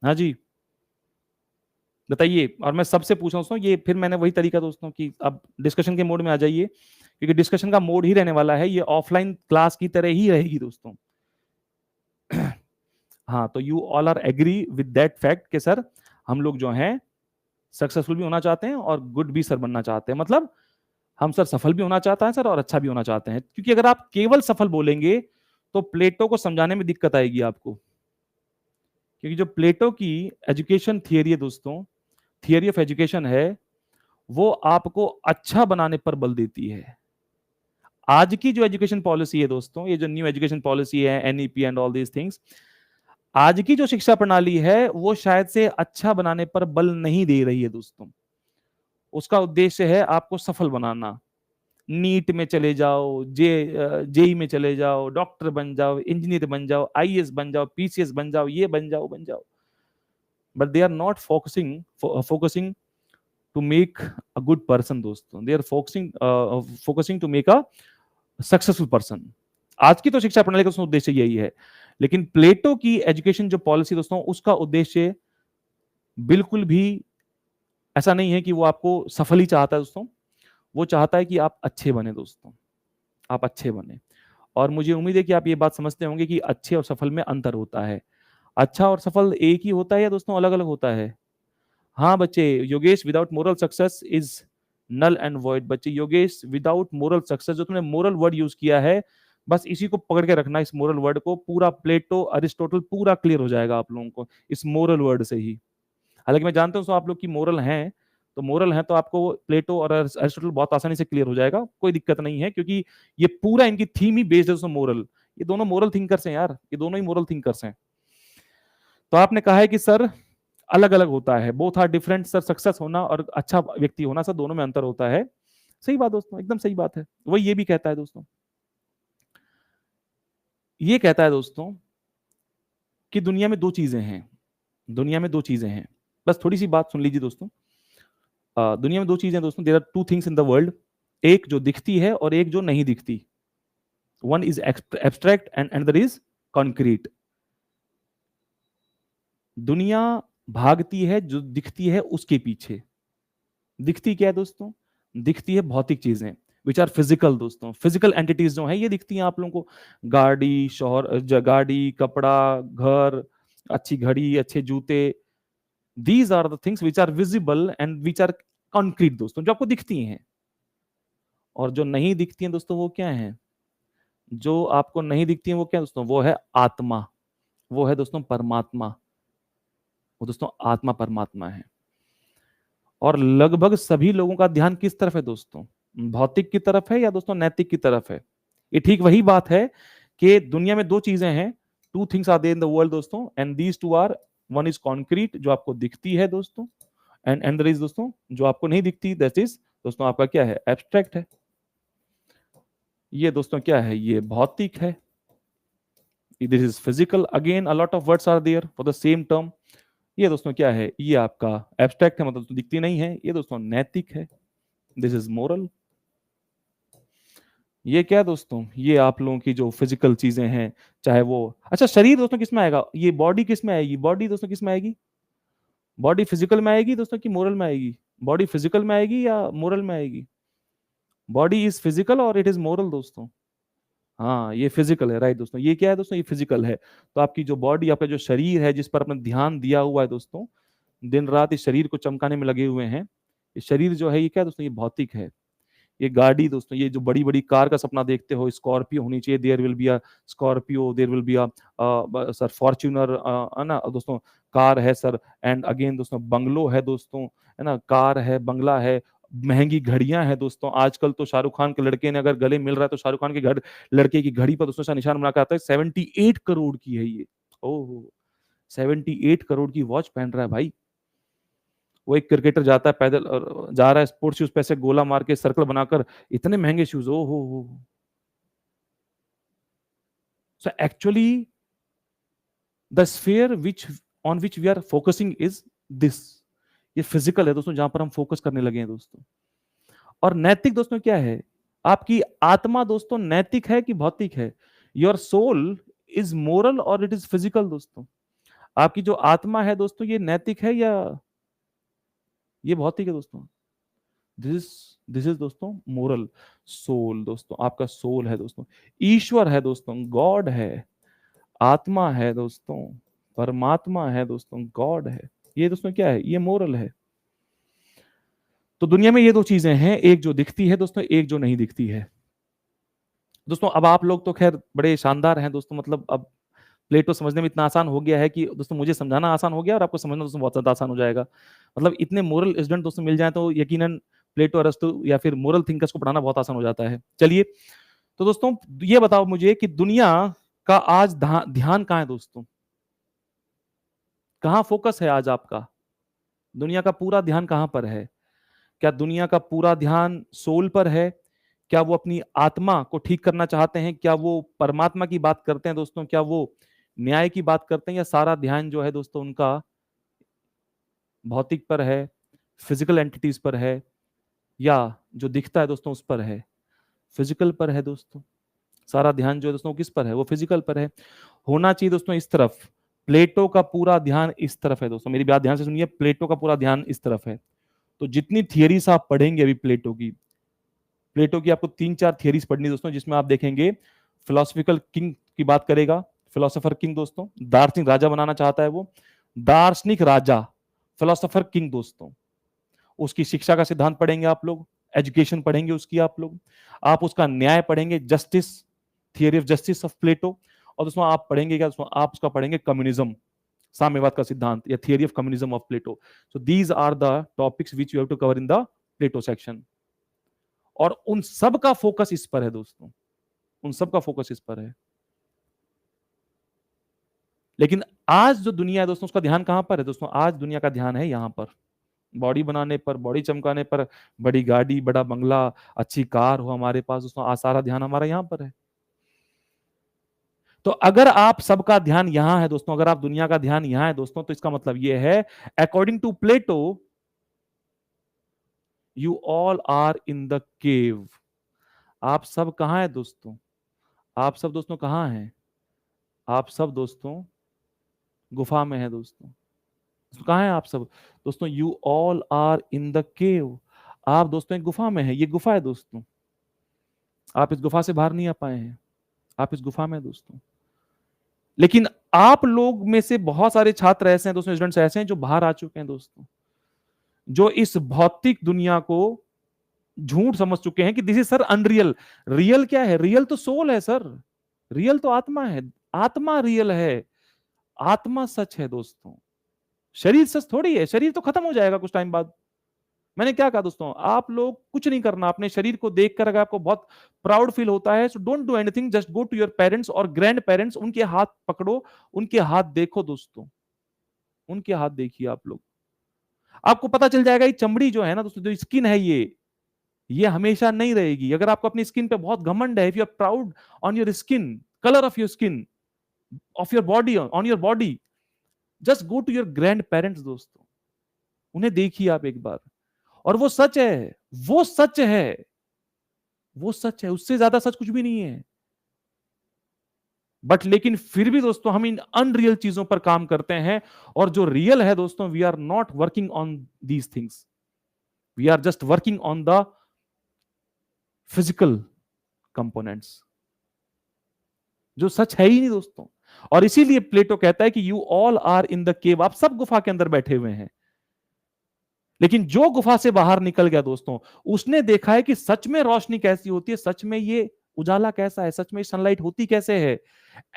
S1: हाँ जी बताइए। और मैं सबसे पूछ रहा हूँ ये, फिर मैंने वही तरीका दोस्तों कि अब डिस्कशन के मोड में आ जाइए, क्योंकि डिस्कशन का मोड ही रहने वाला है, ये ऑफलाइन क्लास की तरह ही रहेगी दोस्तों। हाँ तो you all are agree with that fact कि सर हम लोग जो हैं सक्सेसफुल भी होना चाहते हैं और गुड भी सर बनना चाहते हैं। मतलब हम सर सफल भी होना चाहते हैं सर और अच्छा भी होना चाहते हैं, क्योंकि अगर आप केवल सफल बोलेंगे तो प्लेटो को समझाने में दिक्कत आएगी आपको। क्योंकि जो प्लेटो की एजुकेशन थियरी है दोस्तों, थियरी ऑफ एजुकेशन है, वो आपको अच्छा बनाने पर बल देती है। आज की जो एजुकेशन पॉलिसी है दोस्तों, ये जो न्यू एजुकेशन पॉलिसी है NEP and all these things, आज की जो शिक्षा प्रणाली है वो शायद से अच्छा बनाने पर बल नहीं दे रही है दोस्तों। उसका उद्देश्य है आपको सफल बनाना। नीट में चले जाओ, जेई में चले जाओ, डॉक्टर बन जाओ, इंजीनियर बन जाओ, आईएएस बन जाओ, पीसीएस बन जाओ, ये बन जाओ, but they are not focusing to make a good person दोस्तों, they are focusing to make a successful person. आज की तो शिक्षा प्रणाली का उद्देश्य यही है, लेकिन प्लेटो की एजुकेशन जो पॉलिसी दोस्तों, उसका उद्देश्य बिल्कुल भी ऐसा नहीं है कि वो आपको सफल ही चाहता है दोस्तों, वो चाहता है कि आप अच्छे बने दोस्तों, आप अच्छे बने। और मुझे उम्मीद है कि आप ये बात समझते होंगे कि अच्छे और सफल में अंतर होता है। अच्छा और सफल एक ही होता है या दोस्तों अलग अलग होता है? हाँ बच्चे, Yogesh without moral success is null and void. बच्चे योगेश विदाउट मोरल सक्सेस, जो तुमने मोरल वर्ड यूज किया है, बस इसी को पकड़ के रखना, इस मोरल वर्ड को। पूरा प्लेटो अरिस्टोटल पूरा क्लियर हो जाएगा आप लोगों को इस मोरल वर्ड से ही। हालांकि मैं जानता हूँ आप लोग की मोरल हैं, तो मोरल है तो आपको प्लेटो और अरिस्टोटल बहुत आसानी से क्लियर हो जाएगा, कोई दिक्कत नहीं है, क्योंकि ये पूरा इनकी थीम ही बेस्ड है मोरल। ये दोनों मोरल थिंकर्स हैं यार, ये दोनों ही मोरल थिंकर्स हैं। तो आपने कहा है कि सर अलग अलग होता है, both are different sir, success होना और अच्छा व्यक्ति होना सर, दोनों में अंतर होता है। सही बात दोस्तों, एकदम सही बात है। वही ये भी कहता है दोस्तों, ये कहता है दोस्तों कि दुनिया में दो चीजें हैं, दुनिया में दो चीजें हैं। बस थोड़ी सी बात सुन लीजिए दोस्तों। दुनिया में दो चीजें दोस्तों, there are two things in the world, एक जो दिखती है और एक जो नहीं दिखती। One is abstract and another is concrete. दुनिया भागती है जो दिखती है उसके पीछे। दिखती क्या है दोस्तों? दिखती है भौतिक चीजें, विच आर फिजिकल दोस्तों, फिजिकल एंटिटीज जो है ये दिखती हैं आप लोगों को। गाड़ी, गाड़ी, कपड़ा, घर, अच्छी घड़ी, अच्छे जूते, these are the things which are visible and which are concrete दोस्तों, जो आपको दिखती हैं। और जो नहीं दिखती हैं दोस्तों वो क्या है? जो आपको नहीं दिखती है वो क्या दोस्तों? वो है आत्मा, वो है दोस्तों परमात्मा, वो दोस्तों आत्मा परमात्मा है। और लगभग सभी लोगों का ध्यान किस तरफ है दोस्तों? भौतिक की तरफ है या दोस्तों नैतिक की तरफ है? ये ठीक वही बात है कि दुनिया में दो चीजें हैं, two things are there in the world दोस्तों, and these two are, one is concrete जो आपको दिखती है दोस्तों, एंड अनदर इज दोस्तों जो आपको नहीं दिखती, दैट इज दोस्तों आपका क्या है? एब्स्ट्रैक्ट है। ये दोस्तों क्या है? ये भौतिक है। This is physical. Again a lot of words are there for the same term. ये दोस्तों क्या है? ये आपका एब्स्ट्रैक्ट है, मतलब तो दिखती नहीं है। ये दोस्तों नैतिक है, दिस इज मोरल। ये क्या है दोस्तों? ये आप लोगों की जो फिजिकल चीजें हैं, चाहे वो, अच्छा शरीर दोस्तों किस में आएगा? ये बॉडी किस में आएगी? बॉडी दोस्तों किस में आएगी? बॉडी फिजिकल में आएगी दोस्तों कि मोरल में आएगी? बॉडी फिजिकल में आएगी या मोरल में आएगी? बॉडी इज फिजिकल और इट इज मोरल दोस्तों। हाँ ये फिजिकल है, राइट दोस्तों। ये क्या है दोस्तों? ये फिजिकल है। तो आपकी जो बॉडी, आपका जो शरीर है, जिस पर अपना ध्यान दिया हुआ है दोस्तों, दिन रात इस शरीर को चमकाने में लगे हुए हैं, ये शरीर जो है ये क्या है दोस्तों? ये भौतिक है। ये गाड़ी दोस्तों, ये जो बड़ी बड़ी कार का सपना देखते हो, स्कॉर्पियो होनी चाहिए, there will be a Scorpio, there will be a sir Fortuner, है ना दोस्तों, कार है सर। एंड अगेन दोस्तों बंगलो है दोस्तों, है ना, कार है, बंगला है, महंगी घड़ियां हैं दोस्तों। आजकल तो शाहरुख खान के लड़के ने अगर गले मिल रहा है तो शाहरुख खान के घर लड़के की घड़ी पर दोस्तों सा निशान बना के आता है। 78 करोड़ की है ये। ओहो, 78 करोड़ की वॉच पहन रहा है भाई। वो एक क्रिकेटर जाता है पैदल और जा रहा है स्पोर्ट्स शूज पे से गोला मार के सर्कल बनाकर, इतने महंगे शूज। ओ हो। So actually the sphere which on which we are focusing is this, ये फिजिकल है दोस्तों, जहां पर हम फोकस करने लगे हैं दोस्तों। और नैतिक दोस्तों क्या है? आपकी आत्मा दोस्तों नैतिक है कि भौतिक है? योर सोल इज मोरल और इट इज फिजिकल दोस्तों। आपकी जो आत्मा है दोस्तों ये नैतिक है या ये भौतिक है दोस्तों? दिस दिस इज दोस्तों मोरल। सोल दोस्तों, आपका सोल है दोस्तों, ईश्वर है दोस्तों, गॉड है, आत्मा है दोस्तों, परमात्मा है दोस्तों, गॉड है। ये दोस्तों क्या है? ये मोरल है। तो दुनिया में ये दो चीजें हैं, एक जो दिखती है दोस्तों, एक जो नहीं दिखती है दोस्तों। अब आप लोग तो खैर बड़े शानदार हैं दोस्तों, मतलब अब प्लेटो समझने में इतना आसान हो गया है कि दोस्तों मुझे समझाना आसान हो गया और आपको समझना दोस्तों बहुत ज्यादा आसान हो जाएगा। मतलब इतने मोरल स्टूडेंट दोस्तों मिल जाए तो यकीनन प्लेटो, अरस्तु या फिर मोरल थिंकर्स को पढ़ाना बहुत आसान हो जाता है। चलिए, तो दोस्तों ये बताओ मुझे कि दुनिया का आज ध्यान कहाँ है दोस्तों? कहाँ फोकस है आज आपका? दुनिया का पूरा ध्यान कहाँ पर है? क्या दुनिया का पूरा ध्यान सोल पर है, क्या वो अपनी आत्मा को ठीक करना चाहते हैं? क्या वो परमात्मा की बात करते हैं दोस्तों? क्या वो न्याय की बात करते हैं? या सारा ध्यान जो है दोस्तों उनका भौतिक पर है, फिजिकल एंटिटीज पर है, या जो दिखता है दोस्तों उस पर है? फिजिकल पर है दोस्तों। सारा ध्यान जो है दोस्तों किस पर है? वो फिजिकल पर है। होना चाहिए दोस्तों इस तरफ। प्लेटो का पूरा ध्यान इस तरफ है दोस्तों, मेरी बात ध्यान से सुनिए, प्लेटो का पूरा ध्यान इस तरफ है। तो जितनी थियरीज आप पढ़ेंगे अभी प्लेटो की आपको 3-4 थियरीज पढ़नी दोस्तों, जिसमें आप देखेंगे फिलोसफिकल किंग की बात करेगा। फिलोसोफर किंग दोस्तों, दार्शनिक राजा बनाना चाहता है वो, दार्शनिक राजा, फिलोसोफर किंग दोस्तों। उसकी शिक्षा का सिद्धांत पढ़ेंगे आप लोग, एजुकेशन पढ़ेंगे उसकी आप लोग, आप उसका न्याय पढ़ेंगे, justice, theory of justice of Plato. और दोस्तों आप पढ़ेंगे क्या दोस्तों? आप उसका पढ़ेंगे कम्युनिज्म, साम्यवाद का सिद्धांत या theory of communism of Plato. So these are the topics which you have to cover in the Plato section. और उन सब का फोकस इस पर है दोस्तों, उन सब का फोकस इस पर है। लेकिन आज जो दुनिया है दोस्तों, उसका ध्यान कहां पर है दोस्तों? आज दुनिया का ध्यान है यहां पर, बॉडी बनाने पर, बॉडी चमकाने पर, बड़ी गाड़ी, बड़ा बंगला, अच्छी कार हो हमारे पास दोस्तों, आज सारा ध्यान हमारा यहां पर है। तो अगर आप सबका ध्यान यहां है दोस्तों, अगर आप दुनिया का ध्यान यहां है दोस्तों, तो इसका मतलब यह है, according to Plato, you all are in the cave. आप सब कहां है दोस्तों? आप सब दोस्तों कहां हैं? आप सब दोस्तों गुफा में है दोस्तों। कहां है आप सब दोस्तों? You all are in the cave. आप दोस्तों एक गुफा में है, ये गुफा है दोस्तों। आप इस गुफा से बाहर नहीं आ पाए हैं, आप इस गुफा में है दोस्तों। लेकिन आप लोग में से बहुत सारे छात्र ऐसे हैं दोस्तों, स्टूडेंट्स ऐसे हैं जो बाहर आ चुके हैं दोस्तों, जो इस भौतिक दुनिया को झूठ समझ चुके हैं कि this is sir unreal. Real क्या है? रियल तो सोल है सर, रियल तो आत्मा है, आत्मा रियल है, आत्मा सच है दोस्तों। शरीर सच थोड़ी है, शरीर तो खत्म हो जाएगा कुछ टाइम बाद। मैंने क्या कहा दोस्तों? आप लोग कुछ नहीं करना, अपने शरीर को देखकर अगर आपको बहुत प्राउड फील होता है, so don't do anything, just go to your parents और ग्रैंड पेरेंट्स, उनके हाथ पकड़ो, उनके हाथ देखो दोस्तों, उनके हाथ देखिए आप लोग। आपको पता चल जाएगा ये चमड़ी जो है ना दोस्तों, जो स्किन है ये हमेशा नहीं रहेगी। अगर आपको अपनी स्किन पे बहुत घमंड है, if you are proud on your skin, colour of your skin, of your body, on your body, just go to your grandparents दोस्तों, उन्हें देखिए आप एक बार। और वो सच है, वो सच है, वो सच है, उससे ज्यादा सच कुछ भी नहीं है। बट लेकिन फिर भी दोस्तों हम इन अनरियल चीजों पर काम करते हैं, और जो रियल है दोस्तों, we are not working on these things, we are just working on the physical components, जो सच है ही नहीं दोस्तों। और इसीलिए प्लेटो कहता है कि you all are in the cave, आप सब गुफा के अंदर बैठे हुए हैं। लेकिन जो गुफा से बाहर निकल गया दोस्तों, उसने देखा है कि सच में रोशनी कैसी होती है, सच में ये उजाला कैसा है, सच में सनलाइट होती कैसे है,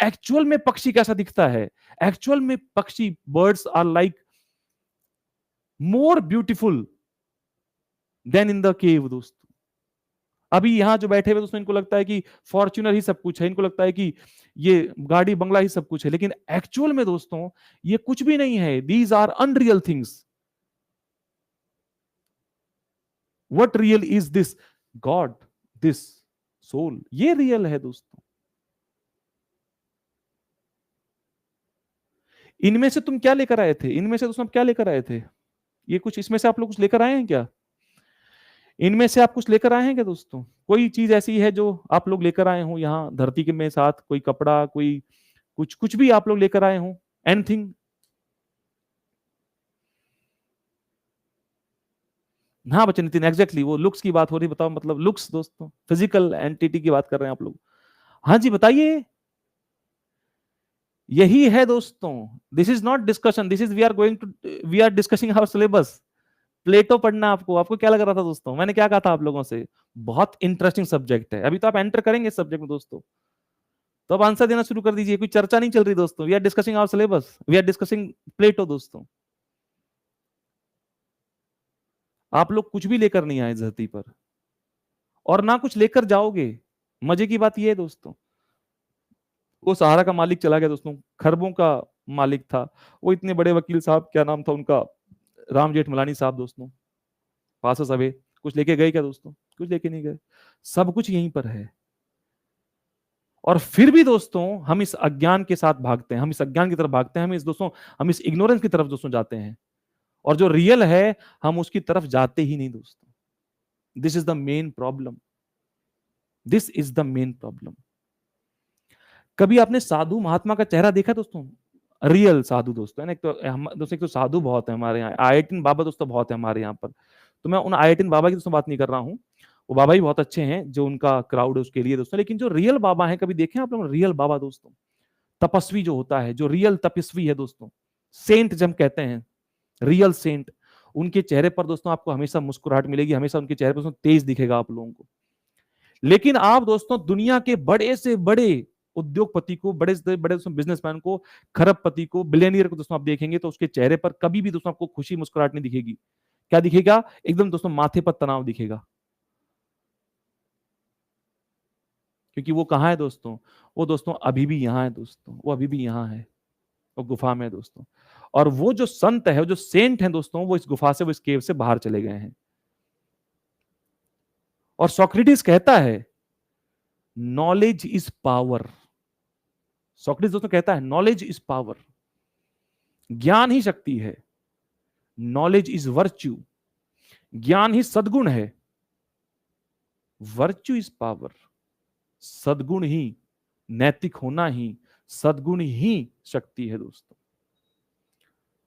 S1: एक्चुअल में पक्षी कैसा दिखता है। एक्चुअल में पक्षी, birds are like more beautiful than in the cave दोस्तों। अभी यहां जो बैठे हुए दोस्तों, इनको लगता है कि फॉर्च्यूनर ही सब कुछ है, इनको लगता है कि ये गाड़ी बंगला ही सब कुछ है, लेकिन एक्चुअल में दोस्तों ये कुछ भी नहीं है। These are unreal things. What real is this? God, this soul, ये रियल है दोस्तों। इनमें से तुम क्या लेकर आए थे? इनमें से दोस्तों क्या लेकर आए थे? ये कुछ इसमें से आप लोग कुछ लेकर आए हैं क्या? इनमें से आप कुछ लेकर आए हैं क्या दोस्तों? कोई चीज ऐसी है जो आप लोग लेकर आए हो यहाँ धरती के में साथ? कोई कपड़ा, कोई कुछ, कुछ भी आप लोग लेकर आए हो? एनीथिंग? हाँ बच्चे नितिन, एग्जैक्टली वो लुक्स की बात हो रही, बताओ मतलब लुक्स दोस्तों, फिजिकल एंटिटी की बात कर रहे हैं आप लोग। हाँ जी बताइए। यही है दोस्तों, this is not discussion, this is we are going to, we are discussing our syllabus. Plato पढ़ना आपको, आपको क्या लग रहा था दोस्तों? मैंने क्या कहा था आप लोगों से? बहुत इंटरेस्टिंग सब्जेक्ट है, अभी तो आप एंटर करेंगे इस सब्जेक्ट में दोस्तों, तो अब आंसर देना शुरू कर दीजिए। कोई चर्चा नहीं चल रही दोस्तों, we are discussing our syllabus, we are discussing Plato दोस्तों। आप लोग कुछ भी लेकर नहीं आए इस धरती पर, और ना कुछ लेकर जाओगे। मजे की बात यह है दोस्तों, वो सहारा का मालिक चला गया दोस्तों, खरबों का मालिक था वो, इतने बड़े वकील साहब, क्या नाम था उनका, राम जेठमलानी साहब दोस्तों, पास अवे, कुछ लेके गए क्या दोस्तों? कुछ लेके नहीं गए, सब कुछ यहीं पर है। और फिर भी दोस्तों हम इस अज्ञान के साथ भागते हैं, हम इस अज्ञान की तरफ भागते हैं, हम इस इग्नोरेंस की तरफ दोस्तों जाते हैं, और जो रियल है हम उसकी तरफ जाते ही नहीं दोस्तों। This is the main problem, this is the main problem. कभी आपने साधु महात्मा का चेहरा देखा दोस्तों? रियल साधु दोस्तों है ना, एक तो साधु बहुत है हमारे यहाँ, आईआईटीन बाबा दोस्तों बहुत है हमारे यहाँ पर। तो मैं उन आईआईटीन बाबा की दोस्तों बात नहीं कर रहा हूँ, वो बाबा ही बहुत अच्छे हैं, जो उनका क्राउड है उसके लिए दोस्तों। लेकिन जो रियल बाबा है, कभी देखे आप लोग रियल बाबा दोस्तों? तपस्वी जो होता है, जो रियल तपस्वी है दोस्तों, सेंट जब कहते हैं, रियल सेंट, उनके चेहरे पर दोस्तों आपको हमेशा मुस्कुराहट मिलेगी, हमेशा उनके चेहरे पर दोस्तों तेज दिखेगा आप लोगों को। लेकिन आप दोस्तों दुनिया के बड़े से बड़े उद्योगपति को, बड़े से बड़े बिजनेसमैन को, खरबपति को, बिलियनियर को दोस्तों आप देखेंगे तो उसके चेहरे पर कभी भी दोस्तों आपको खुशी मुस्कुराहट नहीं दिखेगी। क्या दिखेगा? एकदम दोस्तों माथे पर तनाव दिखेगा। क्योंकि वो कहां है दोस्तों? वो दोस्तों अभी भी यहां है दोस्तों, वो अभी भी यहां है, वो गुफा में है दोस्तों। और वो जो संत है, वो जो सेंट है दोस्तों, वो इस गुफा से, वो इस केव से बाहर चले गए हैं। और सोक्रेटिस कहता है नॉलेज इज पावर। सोक्रेटिस दोस्तों कहता है नॉलेज इज पावर, ज्ञान ही शक्ति है। नॉलेज इज वर्च्यू, ज्ञान ही सद्गुण है। वर्च्यू इज पावर, सद्गुण ही, नैतिक होना ही, सद्गुण ही शक्ति है दोस्तों।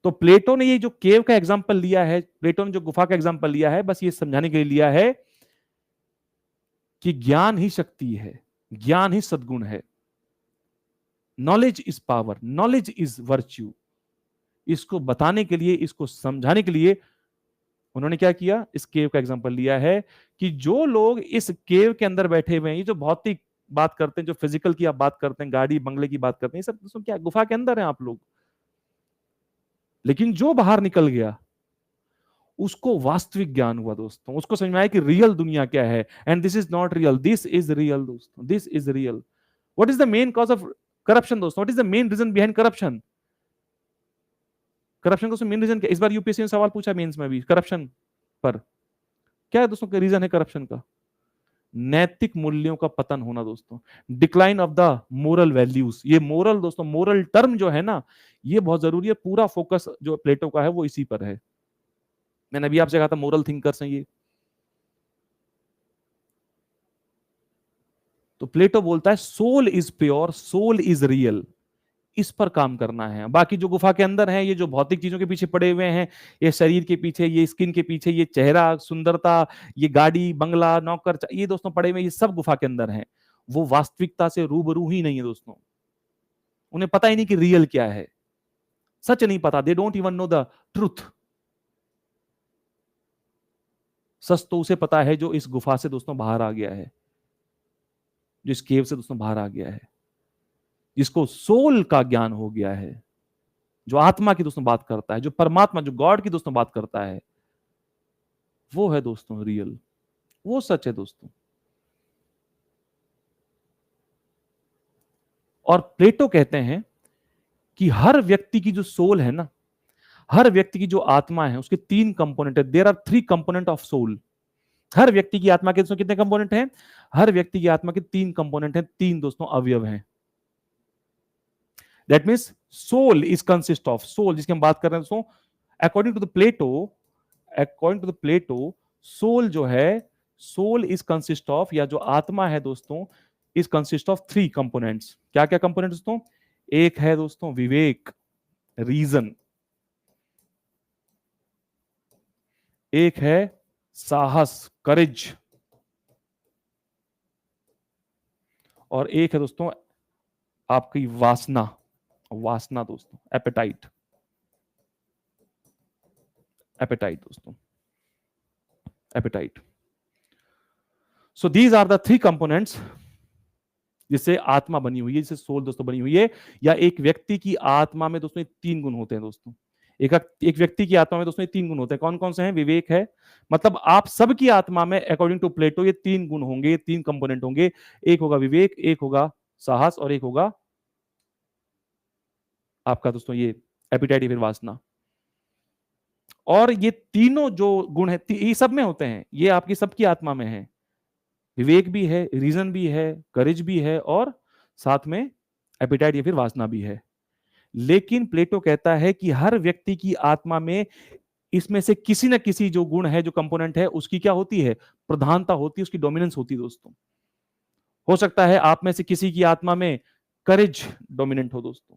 S1: तो प्लेटो ने ये जो केव का एग्जांपल लिया है, प्लेटो ने जो गुफा का एग्जांपल लिया है, बस ये समझाने के लिए लिया है कि ज्ञान ही शक्ति है, ज्ञान ही सद्गुण है। Knowledge is power, knowledge is virtue. इसको बताने के लिए, इसको समझाने के लिए उन्होंने क्या किया? इस केव का एग्जांपल लिया है कि जो लोग इस केव के अंदर बैठे हुए हैं, ये जो भौतिक बात करते हैं, जो फिजिकल की आप बात करते हैं, गाड़ी बंगले की बात करते हैं, ये सब दोस्तों क्या गुफा के अंदर हैं आप लोग। लेकिन जो बाहर निकल गया उसको वास्तविक ज्ञान हुआ दोस्तों, उसको समझ में आया कि रियल दुनिया क्या है। And this is not real, this is real दोस्तों, this is real. What is the main cause of corruption दोस्तों? What is the main reason behind corruption? Corruption का मेन रीजन क्या? इस बार यूपीएससी ने सवाल पूछा मेंस में भी करप्शन पर। क्या है दोस्तों रीजन है करप्शन का? नैतिक मूल्यों का पतन होना दोस्तों, decline of the moral values. ये मोरल दोस्तों, मोरल टर्म जो है ना, ये बहुत जरूरी है। पूरा फोकस जो प्लेटो का है वो इसी पर है। मैंने अभी आपसे कहा था मोरल थिंकर्स हैं ये। तो प्लेटो बोलता है soul is pure, soul is real. इस पर काम करना है। बाकी जो गुफा के अंदर है, ये जो भौतिक चीजों के पीछे पड़े हुए हैं, ये शरीर के पीछे, ये स्किन के पीछे, ये चेहरा, सुंदरता, ये गाड़ी बंगला नौकर, ये दोस्तों पड़े हुए, ये सब गुफा के अंदर हैं। वो वास्तविकता से रूबरू ही नहीं है दोस्तों। उन्हें पता ही नहीं कि रियल क्या है, सच नहीं पता। They don't even know the truth. सच तो उसे पता है जो इस गुफा से दोस्तों बाहर आ गया है, जो इस केव से दोस्तों बाहर आ गया है, जिसको सोल का ज्ञान हो गया है, जो आत्मा की दोस्तों बात करता है, जो परमात्मा, जो गॉड की दोस्तों बात करता है, वो है दोस्तों रियल, वो सच है दोस्तों। और प्लेटो कहते हैं कि हर व्यक्ति की जो सोल है ना, हर व्यक्ति की जो आत्मा है, उसके 3 कंपोनेंट है। There are 3 component of soul. हर व्यक्ति की आत्मा के दोस्तों कितने कंपोनेंट हैं? हर व्यक्ति की आत्मा के 3 कंपोनेंट हैं, 3 दोस्तों अवयव हैं। That means soul is consist of, soul जिसकी हम बात कर रहे हैं दोस्तों, according to the Plato, according to the Plato, soul जो है, सोल इज कंसिस्ट ऑफ, या जो आत्मा है दोस्तों, इज कंसिस्ट ऑफ 3 कंपोनेंट्स। क्या क्या कंपोनेंट दोस्तों? एक है दोस्तों विवेक, रीजन। एक है साहस, करेज। और एक है दोस्तों आपकी वासना, वासना दोस्तों, एपेटाइट, एपेटाइट दोस्तों, appetite. So these are the 3 components जिससे आत्मा बनी हुई है, जिससे सोल दोस्तों बनी हुई है। या एक व्यक्ति की आत्मा में दोस्तों 3 गुण होते हैं दोस्तों। एक व्यक्ति की आत्मा में दोस्तों 3 गुण होते हैं। कौन कौन से हैं? विवेक है, मतलब आप सबकी आत्मा में अकॉर्डिंग टू प्लेटो ये 3 गुण होंगे, ये 3 कंपोनेंट होंगे। एक होगा विवेक, एक होगा साहस, और एक होगा आपका दोस्तों ये एपिटाइट, फिर वासना। और ये तीनों जो गुण है ये सब में होते हैं, ये आपकी सबकी आत्मा में है। विवेक भी है, रीजन भी है, करेज भी है, और साथ में एपिटाइट या फिर वासना भी है। लेकिन प्लेटो कहता है कि हर व्यक्ति की आत्मा में इसमें से किसी न किसी जो गुण है, जो कंपोनेंट है, उसकी क्या होती है, प्रधानता होती है, उसकी डोमिनेंस होती है दोस्तों। हो सकता है आप में से किसी की आत्मा में करेज डोमिनेंट हो दोस्तों,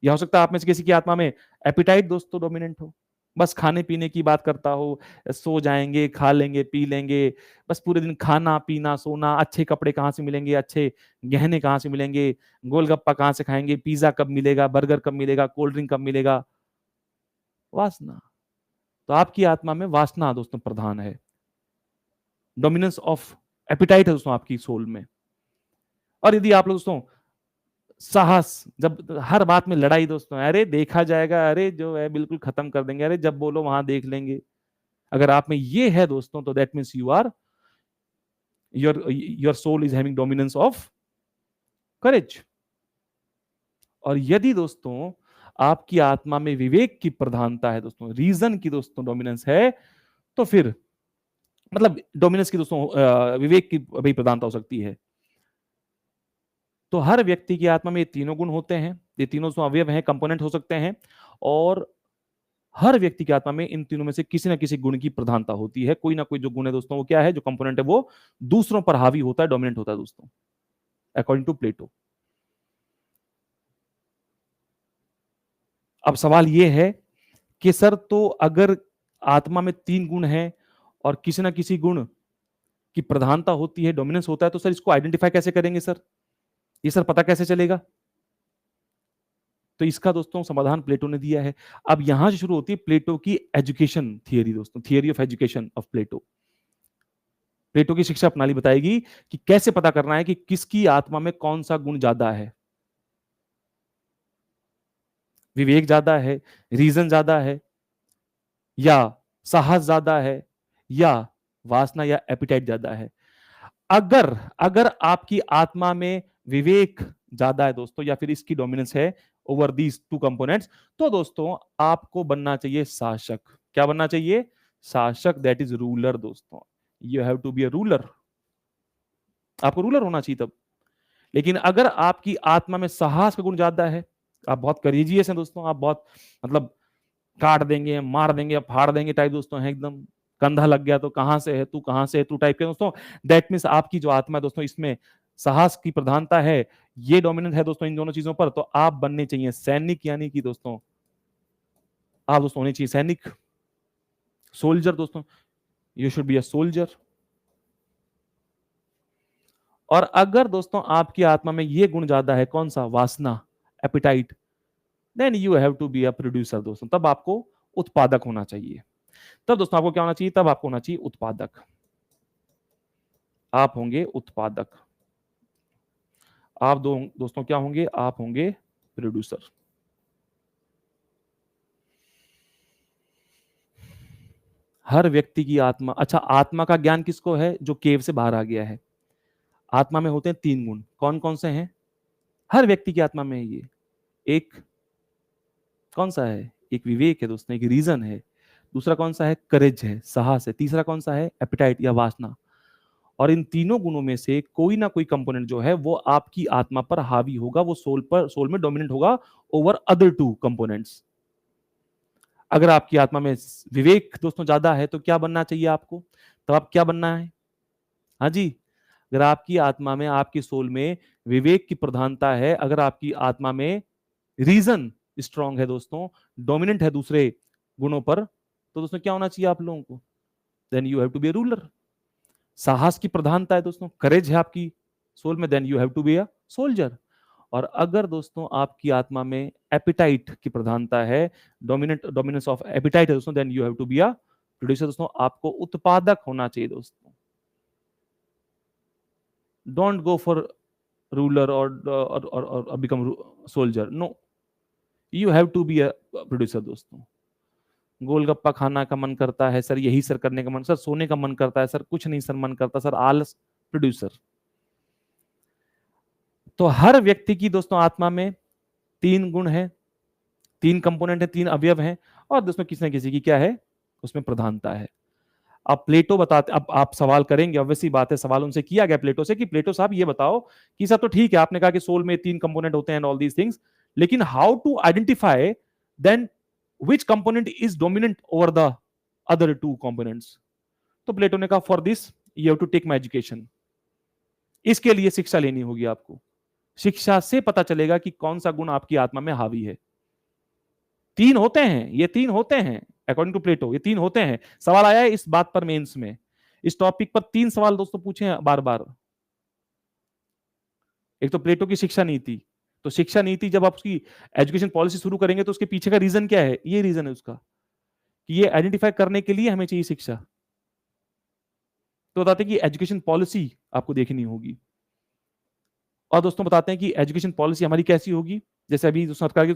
S1: या हो सकता है आप में से किसी की आत्मा में एपिटाइट दोस्तों डोमिनेंट हो, बस खाने पीने की बात करता हो, सो जाएंगे, खा लेंगे, पी लेंगे, बस पूरे दिन खाना पीना सोना, अच्छे कपड़े कहाँ से मिलेंगे, अच्छे गहने कहाँ से मिलेंगे, गोलगप्पा कहाँ से खाएंगे, पिज्जा कब मिलेगा, बर्गर कब मिलेगा, कोल्ड ड्रिंक कब मिलेगा, वासना। तो आपकी आत्मा में वासना दोस्तों प्रधान है, डोमिनेंस ऑफ एपिटाइट है दोस्तों आपकी सोल में। और यदि आप लोग दोस्तों साहस, जब हर बात में लड़ाई दोस्तों, अरे देखा जाएगा, अरे जो है बिल्कुल खत्म कर देंगे, अरे जब बोलो वहां देख लेंगे, अगर आप में ये है दोस्तों तो that means you are your soul is having dominance of courage. और यदि दोस्तों आपकी आत्मा में विवेक की प्रधानता है दोस्तों, रीजन की दोस्तों डोमिनेंस है, तो फिर मतलब डोमिनेंस की दोस्तों विवेक की भी प्रधानता हो सकती है। तो हर व्यक्ति की आत्मा में ये तीनों गुण होते हैं, ये तीनों अवयव हैं, कंपोनेंट हो सकते हैं, और हर व्यक्ति की आत्मा में इन तीनों में से किसी ना किसी गुण की प्रधानता होती है। कोई ना कोई जो गुण है दोस्तों, वो क्या है, जो कंपोनेंट है, वो दूसरों पर हावी होता है, डोमिनेंट होता है दोस्तों, अकॉर्डिंग टू प्लेटो। अब सवाल ये है कि सर, तो अगर आत्मा में तीन गुण हैं और किसी ना किसी गुण की प्रधानता होती है, डोमिनेंस होता है, तो सर इसको आइडेंटिफाई कैसे करेंगे सर, ये सर पता कैसे चलेगा? तो इसका दोस्तों समाधान प्लेटो ने दिया है। अब यहां से शुरू होती है प्लेटो की एजुकेशन थियरी दोस्तों, theory of education of Plato. Plato की शिक्षा प्रणाली बताएगी कि कैसे पता करना है कि किसकी आत्मा में कौन सा गुण ज्यादा है, विवेक ज्यादा है, रीजन ज्यादा है, या साहस ज्यादा है, या वासना या एपिटाइट ज्यादा है। अगर अगर आपकी आत्मा में विवेक ज्यादा है दोस्तों, या फिर इसकी डोमिनेंस है ओवर दीज टू कंपोनेंट्स, तो दोस्तों आपको बनना चाहिए शासक। क्या बनना चाहिए? शासक, दैट इज रूलर दोस्तों। You have to be a ruler, आपको रूलर होना चाहिए तब। लेकिन अगर आपकी आत्मा में साहस का गुण ज्यादा है, आप बहुत करेजियस हैं दोस्तों, आप बहुत मतलब काट देंगे, मार देंगे, फाड़ देंगे टाइप दोस्तों है, एकदम कंधा लग गया तो कहां से है तू, कहां से है तू टाइप के दोस्तों, दैट मीन्स आपकी जो आत्मा है दोस्तों, इसमें साहस की प्रधानता है, ये डोमिनेंट है दोस्तों इन दोनों चीजों पर, तो आप बनने चाहिए सैनिक, यानी कि दोस्तों आप दोस्तों होने चाहिए सैनिक, सोल्जर दोस्तों, you should be a soldier. और अगर दोस्तों आपकी आत्मा में ये गुण ज्यादा है, कौन सा? वासना, appetite, then you have to be a producer दोस्तों, तब आपको उत्पादक होना चाहिए। तब दोस्तों आपको क्या होना चाहिए? तब आपको होना चाहिए उत्पादक, आप होंगे उत्पादक। आप दोस्तों क्या होंगे? आप होंगे प्रोड्यूसर। हर व्यक्ति की आत्मा, अच्छा आत्मा का ज्ञान किसको है? जो केव से बाहर आ गया है। आत्मा में होते हैं तीन गुण, कौन कौन से हैं? हर व्यक्ति की आत्मा में है ये। एक कौन सा है? एक विवेक है दोस्तों, एक रीजन है। दूसरा कौन सा है? करेज है, साहस है। तीसरा कौन सा है? एपिटाइट या वासना। और इन तीनों गुणों में से कोई ना कोई कंपोनेंट जो है वो आपकी आत्मा पर हावी होगा, वो सोल में डोमिनेंट होगा ओवर अदर टू कंपोनेंट्स। अगर आपकी आत्मा में विवेक दोस्तों ज्यादा है, तो क्या बनना चाहिए आपको? तो आप क्या बनना है? हाँ जी, अगर आपकी आत्मा में, आपकी सोल में विवेक की प्रधानता है, अगर आपकी आत्मा में रीजन स्ट्रांग है दोस्तों, डोमिनेंट है दूसरे गुणों पर, तो दोस्तों क्या होना चाहिए आप लोगों को? Then you have to be a ruler. साहस की प्रधानता है दोस्तों, करेज है आपकी सोल में, then you have to be a soldier. और अगर दोस्तों आपकी आत्मा में एपिटाइट की प्रधानता है, डोमिनेंस ऑफ एपिटाइट है दोस्तों, then you have to be a producer दोस्तों, आपको उत्पादक होना चाहिए दोस्तों। डोंट गो फॉर रूलर और become soldier, no, you have to be a producer दोस्तों। गोलगप्पा खाना का मन करता है सर, यही सर करने का मन, सर सोने का मन करता है सर, कुछ नहीं सर मन करता सर, आलस, प्रोड्यूसर। तो हर व्यक्ति की दोस्तों आत्मा में तीन गुण है, तीन कंपोनेंट है, तीन अवयव हैं, और दोस्तों किसी न किसी की क्या है, उसमें प्रधानता है। अब प्लेटो बताते, अब आप सवाल करेंगे, ऑब्वियसली बात है, सवाल उनसे किया गया प्लेटो से कि प्लेटो साहब ये बताओ कि सब तो ठीक है, आपने कहा कि सोल में 3 कंपोनेंट होते हैं ऑल दीज थिंग्स, लेकिन how to identify then which component is dominant over the other 2 components. तो प्लेटो ने कहा for this you have to take my education, इसके लिए शिक्षा लेनी होगी आपको। शिक्षा से पता चलेगा कि कौन सा गुण आपकी आत्मा में हावी है। 3 होते हैं, ये 3 होते हैं अकॉर्डिंग टू प्लेटो, ये 3 होते हैं। सवाल आया है इस बात पर मेंस में, इस टॉपिक पर 3 सवाल दोस्तों पूछे हैं बार बार। एक तो प्लेटो की शिक्षा नीति, तो शिक्षा नीति जब आप उसकी एजुकेशन पॉलिसी शुरू करेंगे तो उसके पीछे का रीजन क्या है, ये रीजन है उसका कि ये आइडेंटिफाई करने के लिए हमें चाहिए शिक्षा। तो बताते हैं कि एजुकेशन पॉलिसी आपको देखनी होगी। और दोस्तों बताते हैं कि एजुकेशन पॉलिसी हमारी कैसी होगी, जैसे अभी जो सरकार की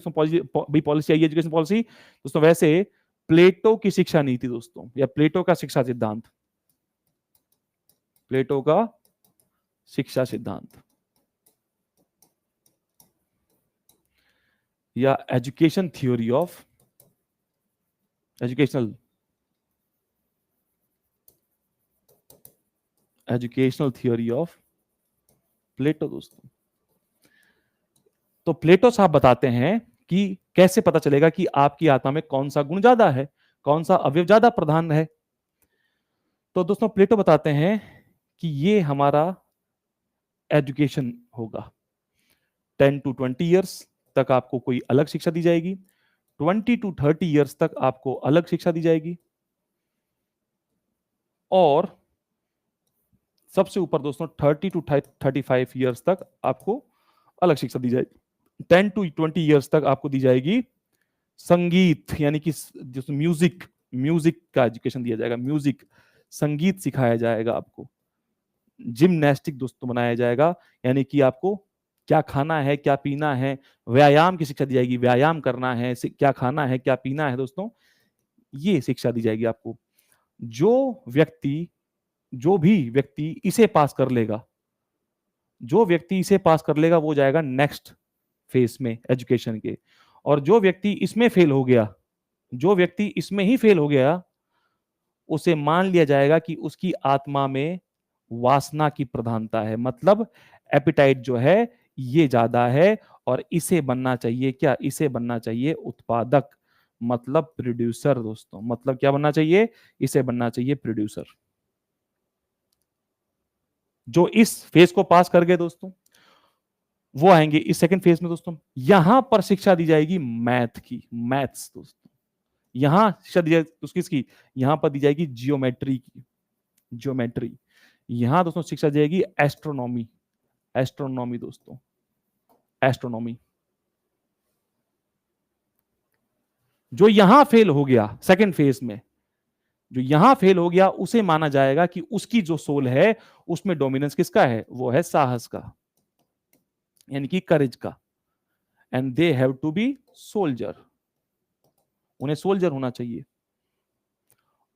S1: पॉलिसी आई है एजुकेशन पॉलिसी दोस्तों, वैसे प्लेटो की शिक्षा नीति दोस्तों, या प्लेटो का शिक्षा सिद्धांत, प्लेटो का शिक्षा सिद्धांत या education theory of, educational theory of Plato दोस्तों। तो प्लेटो साहब बताते हैं कि कैसे पता चलेगा कि आपकी आत्मा में कौन सा गुण ज्यादा है, कौन सा अवयव ज्यादा प्रधान है। तो दोस्तों प्लेटो बताते हैं कि ये हमारा एजुकेशन होगा। 10 to 20 ईयर्स तक आपको कोई अलग शिक्षा दी जाएगी, 20 to 30 ईयर्स तक आपको अलग शिक्षा दी जाएगी, और सबसे ऊपर दोस्तों 30 to 35 ईयर्स तक आपको अलग शिक्षा दी जाएगी। 10 to 20 ईयर्स तक आपको दी जाएगी संगीत, यानी कि जो म्यूजिक, म्यूजिक का एजुकेशन दिया जाएगा, म्यूजिक, संगीत सिखाया जाएगा आपको। जिम्नास्टिक दोस्तों बनाया जाएगा, यानी कि आपको क्या खाना है, क्या पीना है, व्यायाम की शिक्षा दी जाएगी, व्यायाम करना है, क्या खाना है, क्या पीना है दोस्तों, ये शिक्षा दी जाएगी आपको। जो भी व्यक्ति इसे पास कर लेगा, जो व्यक्ति इसे पास कर लेगा वो जाएगा नेक्स्ट फेज में एजुकेशन के। और जो व्यक्ति इसमें फेल हो गया, जो व्यक्ति इसमें ही फेल हो गया, उसे मान लिया जाएगा कि उसकी आत्मा में वासना की प्रधानता है, मतलब एपिटाइट जो है ये ज्यादा है, और इसे बनना चाहिए क्या, इसे बनना चाहिए उत्पादक, मतलब प्रोड्यूसर दोस्तों। मतलब क्या बनना चाहिए, इसे बनना चाहिए प्रोड्यूसर। जो इस फेज को पास कर गए दोस्तों, वो आएंगे इस सेकंड फेज में दोस्तों। यहां पर शिक्षा दी जाएगी मैथ की, मैथ्स दोस्तों। यहां शिक्षा दी जाएगी किसकी, यहां पर दी जाएगी जियोमेट्री की, जियोमेट्री। यहां दोस्तों शिक्षा दी जाएगी एस्ट्रोनॉमी, एस्ट्रोनॉमी दोस्तों, एस्ट्रोनॉमी। जो यहां फेल हो गया सेकंड फेज में, जो यहां फेल हो गया, उसे माना जाएगा कि उसकी जो सोल है उसमें डोमिनेंस किसका है, वो है साहस का, यानी कि करेज का। And they have to be soldier, उन्हें सोल्जर होना चाहिए।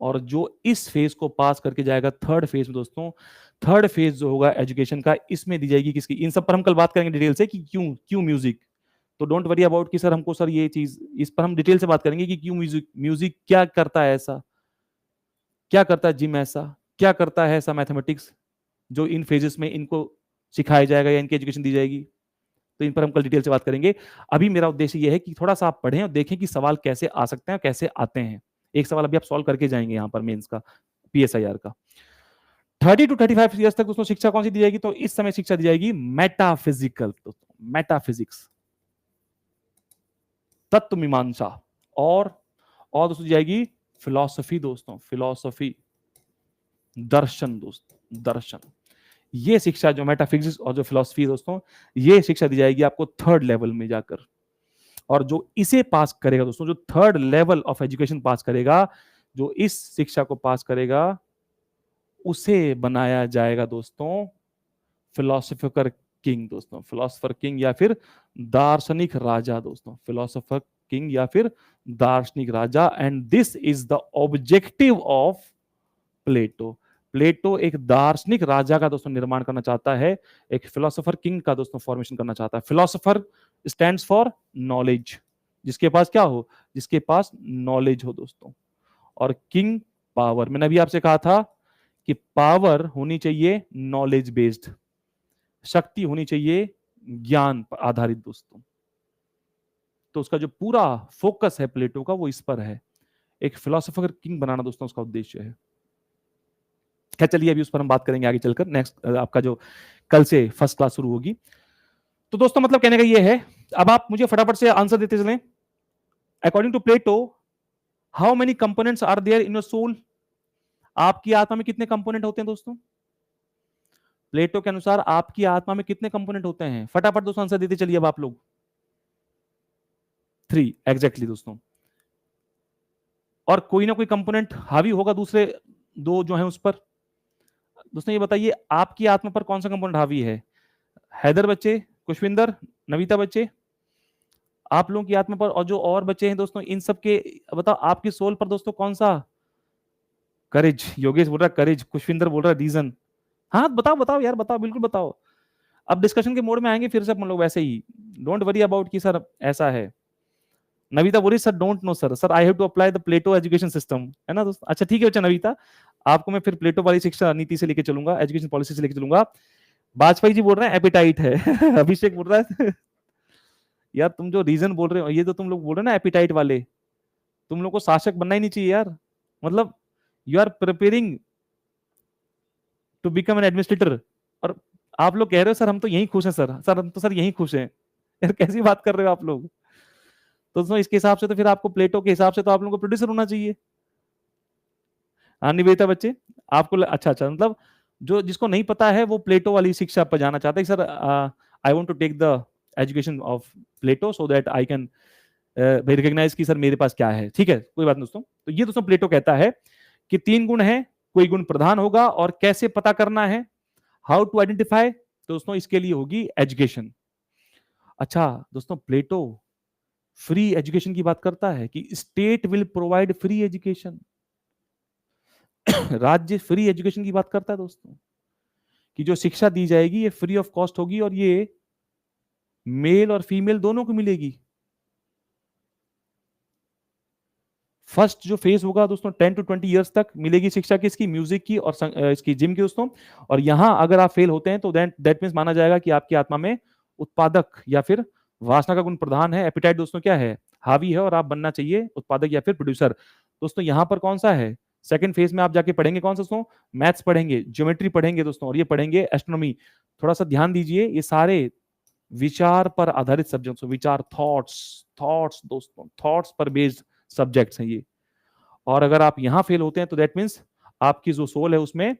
S1: और जो इस फेज को पास करके जाएगा थर्ड फेज में दोस्तों, थर्ड फेज जो होगा एजुकेशन का, इसमें दी जाएगी किसकी, इन सब पर हम कल बात करेंगे डिटेल से कि क्यों क्यों म्यूजिक। तो डोंट वरी अबाउट कि सर हमको सर ये चीज, इस पर हम डिटेल से बात करेंगे कि क्यों म्यूजिक, म्यूजिक क्या करता है ऐसा, क्या करता है जिम ऐसा, क्या करता है ऐसा मैथमेटिक्स, जो इन फेजेस में इनको सिखाया जाएगा या इनकी एजुकेशन दी जाएगी। तो इन पर हम कल डिटेल से बात करेंगे। अभी मेरा उद्देश्य यह है कि थोड़ा सा आप पढ़ें और देखें कि सवाल कैसे आ सकते हैं, कैसे आते हैं। एक सवाल अभी आप सॉल्व करके जाएंगे यहाँ पर मेंस का, पीएसआईआर का। 30 to 35 ईयर्स तक दोस्तों शिक्षा कौन सी दी जाएगी, तो इस समय शिक्षा दी जाएगी मेटाफिजिकल दोस्तों, मेटाफिजिक्स, तत्व मीमांसा। और दोस्तों दी जाएगी फिलॉसफी दोस्तों, फिलॉसफी, दर्शन दोस्तों, दर्शन। ये शिक्षा जो मेटाफिजिक्स और जो फिलॉसफी दोस्तों, ये शिक्षा दी जाएगी आपको थर्ड लेवल में जाकर। और जो इसे पास करेगा दोस्तों, जो थर्ड लेवल ऑफ एजुकेशन पास करेगा, जो इस शिक्षा को पास करेगा, उसे बनाया जाएगा दोस्तों फिलोसोफर किंग दोस्तों, फिलोसोफर किंग या फिर दार्शनिक राजा दोस्तों, फिलोसोफर किंग या फिर दार्शनिक राजा। And this is the objective of Plato. Plato एक दार्शनिक राजा का दोस्तों निर्माण करना चाहता है, एक फिलोसोफर किंग का दोस्तों फॉर्मेशन करना चाहता है। फिलोसोफर स्टैंड्स फॉर नॉलेज, जिसके पास क्या हो, जिसके पास नॉलेज हो दोस्तों। और किंग पावर, मैंने अभी आपसे कहा था कि पावर होनी चाहिए नॉलेज बेस्ड, शक्ति होनी चाहिए ज्ञान पर आधारित दोस्तों। तो उसका जो पूरा फोकस है प्लेटो का वो इस पर है, एक फिलोसोफर किंग बनाना दोस्तों उसका उद्देश्य है। क्या, चलिए अभी उस पर हम बात करेंगे आगे चलकर, नेक्स्ट आपका जो कल से फर्स्ट क्लास शुरू होगी। तो दोस्तों मतलब कहने का ये है, अब आप मुझे फटाफट से आंसर देते चलें। According to Plato, how many components are there in your soul? आपकी आत्मा में कितने कंपोनेंट होते हैं दोस्तों? प्लेटो के अनुसार आपकी आत्मा में कितने कंपोनेंट होते हैं? फटाफट दोस्तों आंसर देते चलिए अब आप लोग। 3 एग्जैक्टली दोस्तों। और कोई ना कोई कंपोनेंट हावी होगा दूसरे दो जो है उस पर। दोस्तों ये बताइए आपकी आत्मा पर कौन सा कंपोनेंट हावी है? हैदर बच्चे, कुशविंदर, नविता बच्चे, आप लोगों की आत्मा पर, और जो और बच्चे हैं दोस्तों इन सब के बताओ आपकी सोल पर दोस्तों कौन सा? करेज, योगेश बोल रहा है करेज, कुशविंदर बोल रहा है रीजन। हाँ बताओ बताओ यार, बताओ बिल्कुल बताओ। अब डिस्कशन के मोड में आएंगे फिर से हम लोग वैसे ही, डोंट वरी अबाउट कि सर ऐसा है। नविता बोली sir don't know sir, sir I have to apply the Plato education system, है ना दोस्तों? अच्छा ठीक है बच्चा नविता, आपको मैं फिर प्लेटो वाली शिक्षा नीति से लेके चलूंगा, एजुकेशन पॉलिसी से लेके चलूंगा। वाजपेयी जी बोल रहे हैं एपिटाइट है अभिषेक बोल रहा है यार तुम जो रीजन बोल रहे हो, ये तो तुम लोग बोल रहे हो ना एपिटाइट वाले, तुम लोग को शासक बनना ही नहीं चाहिए यार। मतलब you are preparing to become an administrator, और आप लोग कह रहे हो सर हम तो यही खुश हैं सर, सर हम तो सर यही खुश हैं यार कैसी बात कर रहे हो आप लोग? तो दोस्तों इसके हिसाब से तो फिर आपको प्लेटो के हिसाब से तो आप लोगों को प्रोड्यूसर होना चाहिए। हाँ निवेदिता बच्चे, आपको अच्छा अच्छा, मतलब जो जिसको नहीं पता है वो प्लेटो वाली शिक्षा पर जाना चाहता है sir, I want to take the education of Plato so that I can recognize कि सर मेरे पास क्या है। ठीक है कोई बात नहीं दोस्तों। तो ये दोस्तों प्लेटो कहता है कि 3 गुण है, कोई गुण प्रधान होगा, और कैसे पता करना है, हाउ टू आइडेंटिफाई, तो दोस्तों इसके लिए होगी एजुकेशन। अच्छा दोस्तों प्लेटो फ्री एजुकेशन की बात करता है कि state will provide free education राज्य फ्री एजुकेशन की बात करता है दोस्तों, कि जो शिक्षा दी जाएगी ये फ्री ऑफ कॉस्ट होगी, और ये मेल और फीमेल दोनों को मिलेगी। फर्स्ट जो फेज होगा दोस्तों 10 to 20 इयर्स तक मिलेगी शिक्षा किसकी, म्यूजिक की और इसकी जिम की दोस्तों। और यहां अगर आप फेल होते हैं तो दैट मींस माना जाएगा कि आपकी आत्मा में उत्पादक या फिर वासना का गुण प्रधान है, एपिटाइट दोस्तों क्या है, हावी है, और आप बनना चाहिए उत्पादक या फिर प्रोड्यूसर। दोस्तों यहां पर कौन सा है, सेकंड फेज में आप जाके पढ़ेंगे कौन सा दोस्तों, मैथ्स पढ़ेंगे, ज्योमेट्री पढ़ेंगे दोस्तों, और ये पढ़ेंगे एस्ट्रोनॉमी। थोड़ा सा ध्यान दीजिए, ये सारे विचार पर आधारित सब्जेक्ट्स, विचार थॉट्स, थॉट्स दोस्तों, थॉट्स पर बेस्ड सब्जेक्ट्स हैं ये। और अगर आप यहां फेल होते हैं तो दैट मीन्स आपकी जो सोल है उसमें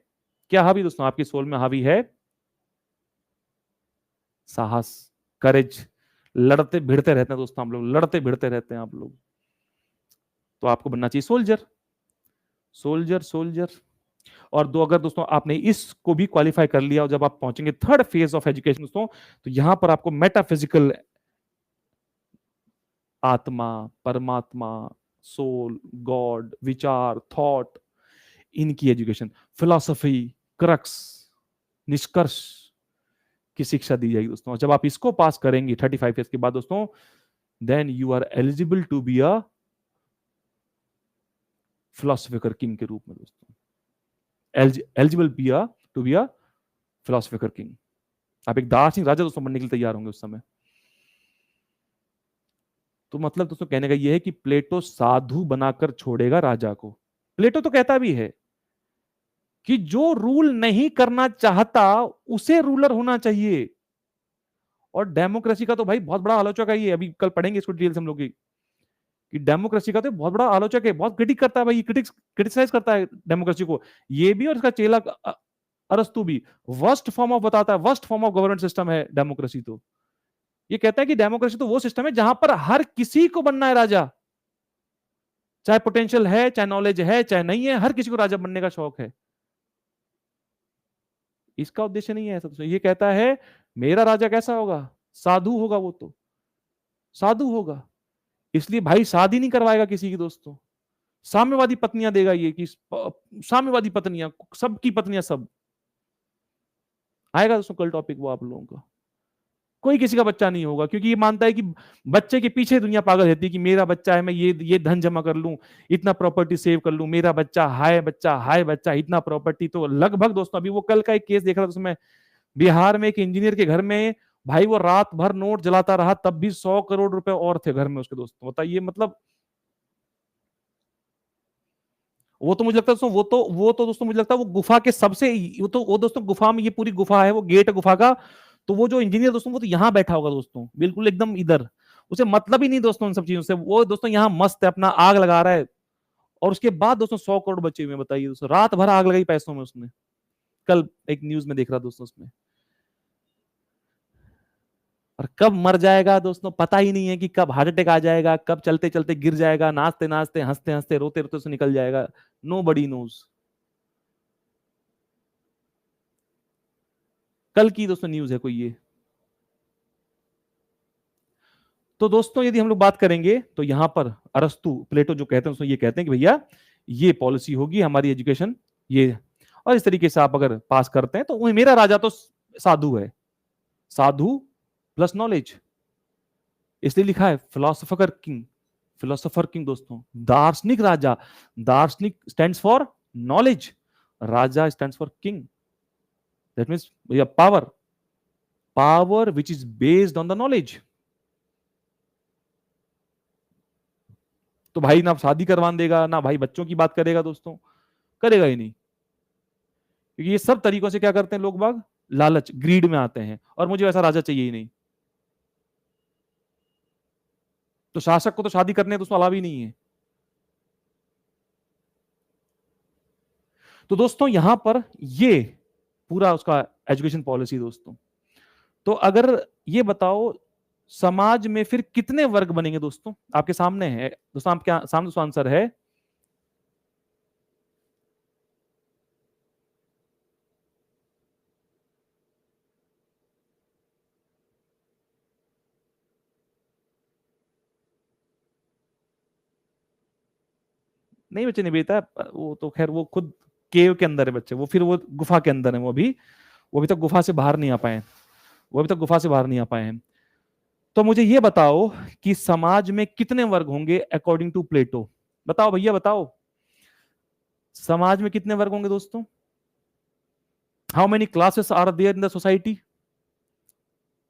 S1: क्या हावी दोस्तों, आपकी सोल में हावी है साहस, करेज। लड़ते भिड़ते रहते हैं दोस्तों हम लोग, लड़ते भिड़ते रहते हैं आप लोग। तो आपको बनना चाहिए सोल्जर, सोल्जर सोल्जर। और दो अगर दोस्तों आपने इसको भी क्वालिफाई कर लिया, और जब आप पहुंचेंगे थर्ड फेज ऑफ एजुकेशन दोस्तों, तो यहां पर आपको मेटाफिजिकल, आत्मा, परमात्मा, सोल, गॉड, विचार, थॉट, इनकी एजुकेशन, फिलॉसफी, क्रक्स, निष्कर्ष की शिक्षा दी जाएगी दोस्तों। जब आप इसको पास करेंगे 35 ईयर्स के बाद दोस्तों, then you are eligible to be a philosopher king के रूप में दोस्तों, eligible be a to be a philosopher king. आप एक दार्शनिक राजा दोस्तों बनने के लिए तैयार होंगे उस समय। तो मतलब दोस्तों कहने का यह है कि प्लेटो साधु बनाकर छोड़ेगा राजा को। प्लेटो तो कहता भी है कि जो रूल नहीं करना चाहता उसे रूलर होना चाहिए। और डेमोक्रेसी का तो भाई बहुत बड़ा आलोचक है ये, अभी कल पढ़ेंगे इसको डिटेल से हम लोग कि डेमोक्रेसी का तो बहुत बड़ा आलोचक है, बहुत क्रिटिक करता है भाई, क्रिटिसाइज करता है डेमोक्रेसी को। ये भी और इसका चेला अरस्तु भी वर्स्ट फॉर्म ऑफ बताता है, worst form of government system है डेमोक्रेसी। तो ये कहता है कि डेमोक्रेसी तो वो सिस्टम है जहां पर हर किसी को बनना है राजा, चाहे पोटेंशियल है, चाहे नॉलेज है, चाहे नहीं है, हर किसी को राजा बनने का शौक है। इसका उद्देश्य नहीं है ऐसा। तो ये कहता है मेरा राजा कैसा होगा, साधु होगा, वो तो साधु होगा, इसलिए भाई शादी नहीं करवाएगा किसी की दोस्तों, साम्यवादी पत्नियां देगा, ये कि साम्यवादी पत्नियां, सबकी पत्नियां सब आएगा दोस्तों कल टॉपिक वो आप लोगों का। कोई किसी का बच्चा नहीं होगा, क्योंकि ये मानता है कि बच्चे के पीछे दुनिया पागल रहती है कि मेरा बच्चा है, मैं ये धन जमा कर लूं, इतना प्रॉपर्टी सेव कर लूं, मेरा बच्चा, हाय बच्चा, हाय बच्चा, इतना प्रॉपर्टी। तो लगभग दोस्तों, अभी वो कल का एक केस देख रहा था, उसमें बिहार में एक इंजीनियर के घर में भाई वो रात भर नोट जलाता रहा, तब भी 100 करोड़ रुपए और थे घर में उसके। दोस्तों बताइए, मतलब वो तो मुझे लगता है दोस्तों, वो तो दोस्तों मुझे लगता है वो गुफा के सबसे, वो दोस्तों गुफा में, ये पूरी गुफा है, वो गेट है गुफा का, तो वो जो इंजीनियर दोस्तों वो तो यहाँ बैठा होगा दोस्तों, बिल्कुल एकदम इधर, उसे मतलब ही नहीं दोस्तों उन सब चीजों से। वो दोस्तों यहाँ मस्त है, अपना आग लगा रहा है, और उसके बाद दोस्तों 100 करोड़ बचे हुए हैं। बताइए दोस्तों, रात भर आग लगाई पैसों में उसने। कल एक न्यूज में देख रहा दोस्तों उसमें। और कब मर जाएगा दोस्तों पता ही नहीं है, कि कब हार्ट अटैक आ जाएगा, कब चलते चलते गिर जाएगा, नाचते नाचते, हंसते हंसते, रोते रोते से निकल जाएगा। नो बडी नोज। कल की दोस्तों न्यूज है कोई ये। तो दोस्तों यदि हम लोग बात करेंगे तो यहां पर अरस्तु, प्लेटो जो कहते हैं दोस्तों, ये कहते हैं कि भैया ये पॉलिसी होगी हमारी एजुकेशन, ये, और इस तरीके से आप अगर पास करते हैं तो मेरा राजा तो साधु है, साधु प्लस नॉलेज, इसलिए लिखा है फिलोसोफर किंग। फिलोसोफर किंग दोस्तों, दार्शनिक राजा, दार्शनिक स्टैंड्स फॉर नॉलेज, राजा stands for king, that means भैया power, power which is based on the knowledge. तो भाई ना शादी करवा देगा, ना भाई बच्चों की बात करेगा दोस्तों, करेगा ही नहीं, क्योंकि ये सब तरीकों से क्या करते हैं लोग बाग, लालच, ग्रीड में आते हैं, और मुझे वैसा राजा चाहिए ही नहीं। तो शासक को तो शादी करने दोस्तों अलाव ही नहीं है। तो दोस्तों यहां पर ये पूरा उसका एजुकेशन पॉलिसी दोस्तों। तो अगर ये बताओ, समाज में फिर कितने वर्ग बनेंगे दोस्तों, आपके सामने है दोस्तों, आपके सामने दोस्तों आंसर है, नहीं बच्चे नहीं बेटा, वो तो खैर वो खुद केव के अंदर है बच्चे, वो फिर वो गुफा के अंदर है, वो अभी तक गुफा से बाहर नहीं आ पाए, वो अभी तक गुफा से बाहर नहीं आ पाए हैं। तो मुझे ये बताओ कि समाज में कितने वर्ग होंगे अकॉर्डिंग टू प्लेटो, बताओ भैया बताओ, समाज में कितने वर्ग होंगे दोस्तों? How many classes are there in the society?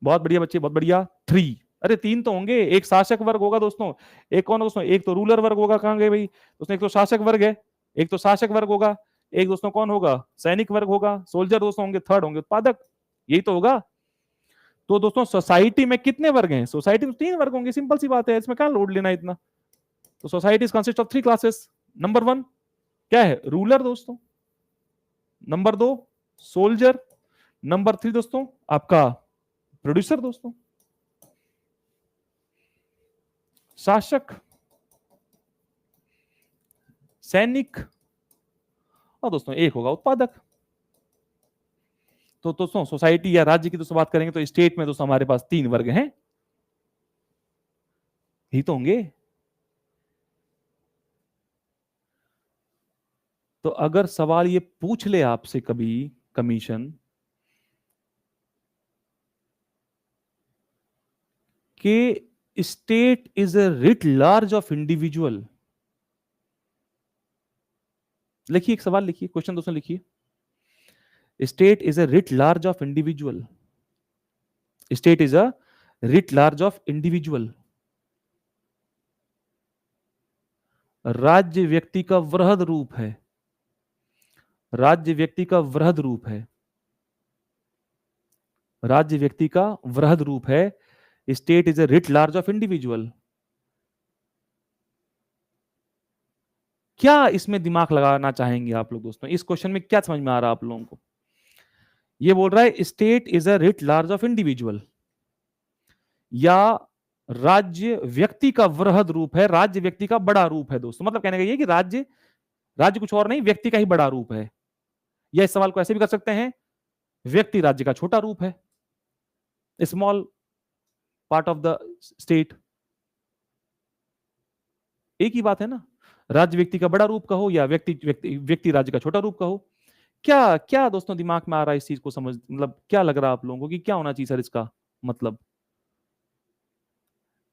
S1: बहुत बढ़िया बच्चे, बहुत बढ़िया, 3। अरे 3 तो होंगे, एक शासक वर्ग होगा दोस्तों, एक कौन दोस्तों, एक तो रूलर वर्ग होगा, कहां गए भाई दोस्तों, एक तो शासक वर्ग है, एक तो शासक वर्ग होगा, एक दोस्तों कौन होगा, सैनिक वर्ग होगा, सोल्जर दोस्तों होंगे, थर्ड होंगे उत्पादक, यही तो होगा। तो दोस्तों सोसाइटी में कितने वर्ग हैं? सोसाइटी में 3 वर्ग होंगे, सिंपल सी बात है, इसमें क्या लोड लेना इतना। तो society is consist of 3 classes. Number 1 क्या है, रूलर दोस्तों, नंबर 2 सोल्जर, नंबर 3 दोस्तों आपका प्रोड्यूसर दोस्तों, शासक, सैनिक, और दोस्तों एक होगा उत्पादक। तो दोस्तों सोसाइटी या राज्य की दोस्तों बात करेंगे तो स्टेट में दोस्तों हमारे पास 3 वर्ग हैं, यही तो होंगे। तो अगर सवाल ये पूछ ले आपसे कभी कमीशन कि state is a writ large of individual, लिखिए एक सवाल, लिखिए क्वेश्चन दोस्तों, लिखिए, state is a writ large of individual, state is a writ large of individual, राज्य व्यक्ति का वृहद रूप है, राज्य व्यक्ति का वृहद रूप है, राज्य व्यक्ति का वृहद रूप है, state is a writ large of individual. क्या इसमें दिमाग लगाना चाहेंगे आप लोग दोस्तों, इस क्वेश्चन में क्या समझ में आ रहा है आप लोगों को? ये बोल रहा है state is a writ large of individual, या राज्य व्यक्ति का वृहद रूप है, राज्य व्यक्ति का बड़ा रूप है दोस्तों। मतलब कहने का ये कि राज्य, राज्य कुछ और नहीं, व्यक्ति का ही बड़ा रूप है। या इस सवाल को ऐसे भी कर सकते हैं, व्यक्ति राज्य का छोटा रूप है, small part of the state, एक ही बात है ना, राज्य व्यक्ति का बड़ा रूप कहो या व्यक्ति राज्य का छोटा रूप कहो। क्या क्या दोस्तों दिमाग में आ रहा है इस चीज को समझ, मतलब क्या लग रहा है आप लोगों को कि क्या होना चाहिए सर इसका? मतलब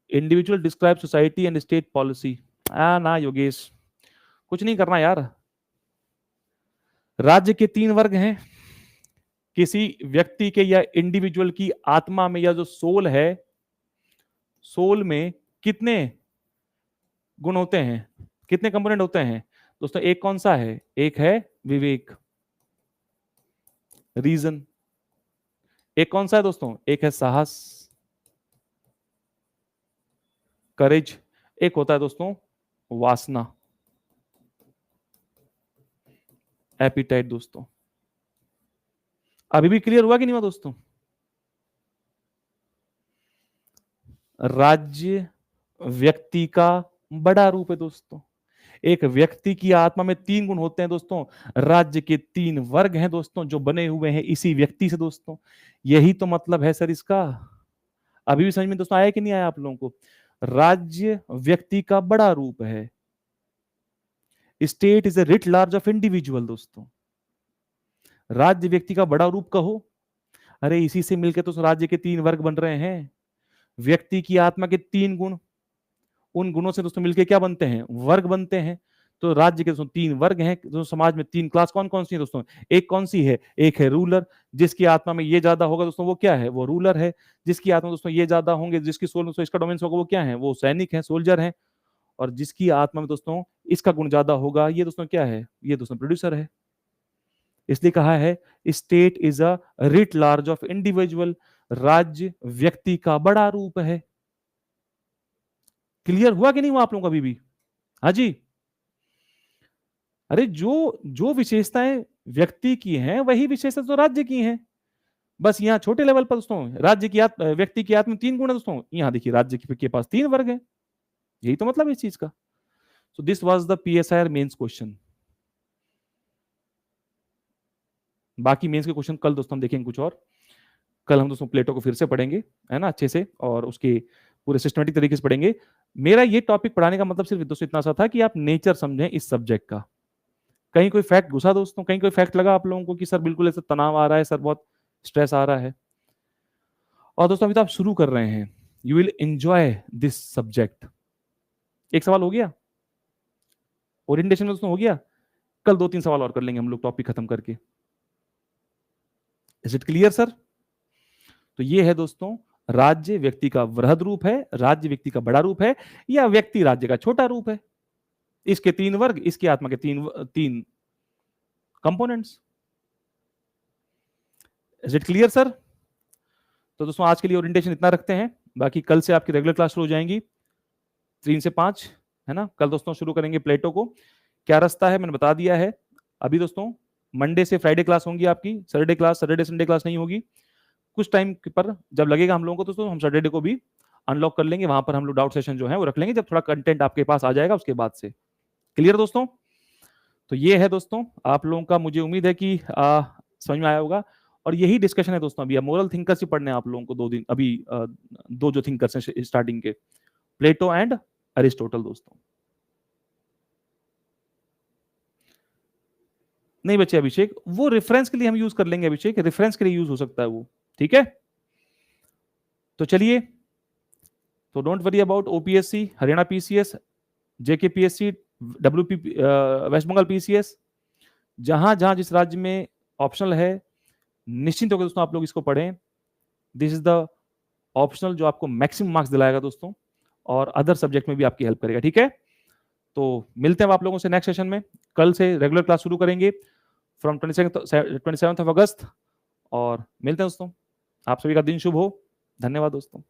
S1: individual describe society and state policy. ना योगेश, कुछ नहीं करना यार। राज्य के 3 वर्ग हैं। किसी व्यक्ति के या इंडिविजुअल की आत्मा में या जो सोल है, सोल में कितने गुण होते हैं, कितने कंपोनेंट होते हैं दोस्तों? एक कौन सा है? एक है विवेक, रीजन। एक कौन सा है दोस्तों? एक है साहस, करेज। एक होता है दोस्तों वासना, एपिटाइट। दोस्तों अभी भी क्लियर हुआ कि नहीं हुआ दोस्तों? राज्य व्यक्ति का बड़ा रूप है दोस्तों। एक व्यक्ति की आत्मा में 3 गुण होते हैं दोस्तों। राज्य के 3 वर्ग हैं दोस्तों, जो बने हुए हैं इसी व्यक्ति से दोस्तों। यही तो मतलब है सर इसका। अभी भी समझ में दोस्तों आया कि नहीं आया आप लोगों को? राज्य व्यक्ति का बड़ा रूप है। State is a writ large of individual. दोस्तों राज्य व्यक्ति का बड़ा रूप कहो, अरे इसी से मिलकर तो राज्य के 3 वर्ग बन रहे हैं। व्यक्ति की आत्मा के 3 गुण, उन गुणों से दोस्तों मिलकर क्या बनते हैं? वर्ग बनते हैं। तो राज्य के दोस्तों 3 वर्ग हैं। तो समाज में 3 क्लास कौन कौन सी है दोस्तों? एक कौन सी है? एक है रूलर, जिसकी आत्मा में ये ज्यादा होगा दोस्तों, वो क्या है? वो रूलर है। जिसकी आत्मा दोस्तों ये ज्यादा होंगे, जिसकी सोल में इसका डोमेन होगा, वो क्या है? वो सैनिक है, सोल्जर है। और जिसकी आत्मा में दोस्तों इसका गुण ज्यादा होगा, ये दोस्तों क्या है? ये दोस्तों प्रोड्यूसर है। इसलिए कहा है state is a writ large of individual. राज्य व्यक्ति का बड़ा रूप है। क्लियर हुआ कि नहीं हुआ आप लोगों को अभी भी? हाँ जी। अरे जो जो विशेषताएं व्यक्ति की हैं, वही विशेषता तो राज्य की हैं। बस यहाँ छोटे लेवल पर दोस्तों राज्य की व्यक्ति की आत्मा 3 गुण है दोस्तों। यहाँ देखिए राज्य के पास 3 वर्ग है। यही तो मतलब इस चीज का। So this was the PSIR mains question. बाकी मेंस के क्वेश्चन कल दोस्तों हम देखेंगे कुछ और। कल हम दोस्तों प्लेटो को फिर से पढ़ेंगे, है ना, अच्छे से, और उसके पूरे सिस्टमेटिक तरीके से पढ़ेंगे। मेरा ये टॉपिक पढ़ाने का मतलब सिर्फ दोस्तों इतना सा था कि आप नेचर समझें इस सब्जेक्ट का। कहीं कोई फैक्ट घुसा दोस्तों? कहीं कोई फैक्ट लगा आप लोगों को कि सर बिल्कुल ऐसा तनाव आ रहा है, सर बहुत स्ट्रेस आ रहा है? और दोस्तों अभी तो आप शुरू कर रहे हैं, you will enjoy this subject. एक सवाल हो गया ओरिएंटेशन में दोस्तों, हो गया। कल 2-3 सवाल और कर लेंगे हम लोग टॉपिक खत्म करके। Is it clear sir? तो ये है दोस्तों, राज्य व्यक्ति का वृहद रूप है, राज्य व्यक्ति का बड़ा रूप है, या व्यक्ति राज्य का छोटा रूप है। इसके 3 वर्ग, इसकी आत्मा के 3 components. Is it clear sir? तो दोस्तों आज के लिए ओरिएंटेशन इतना रखते हैं। बाकी कल से आपकी रेगुलर क्लास शुरू हो जाएंगी 3 से 5, है ना। कल दोस्तों शुरू करेंगे प्लेटो को। क्या रास्ता है मैंने बता दिया है। अभी दोस्तों मंडे से फ्राइडे क्लास होंगी आपकी, Saturday class, Saturday Sunday class नहीं होगी। कुछ टाइम पर जब लगेगा हम लोगों को दोस्तों, हम सैटरडे को भी अनलॉक कर लेंगे। वहां पर हम लोग डाउट सेशन जो है वो रख लेंगे, जब थोड़ा कंटेंट आपके पास आ जाएगा उसके बाद से। क्लियर दोस्तों? तो ये है दोस्तों आप लोगों का, मुझे उम्मीद है कि समझ में आया होगा। और यही डिस्कशन है दोस्तों, अभी मोरल थिंकर्स ही पढ़ने हैं आप लोगों को 2 दिन अभी। 2 जो थिंकर्स हैं स्टार्टिंग के, प्लेटो एंड अरिस्टोटल दोस्तों। नहीं बच्चे अभिषेक, वो रेफरेंस के लिए हम यूज कर लेंगे अभिषेक, रेफरेंस के लिए यूज हो सकता है वो, ठीक है। तो चलिए, तो don't worry about OPSC, Haryana PCS, JKPSC, WP, West Bengal PCS, जहां जहां जिस राज्य में ऑप्शनल है, निश्चिंत होकर दोस्तों आप लोग इसको पढ़ें। दिस इज द ऑप्शनल जो आपको मैक्सिमम मार्क्स दिलाएगा दोस्तों, और अदर सब्जेक्ट में भी आपकी हेल्प करेगा, ठीक है। तो मिलते हैं आप लोगों से नेक्स्ट सेशन में। कल से रेगुलर क्लास शुरू करेंगे फ्रॉम 27 ऑफ अगस्त, और मिलते हैं दोस्तों। आप सभी का दिन शुभ हो। धन्यवाद दोस्तों।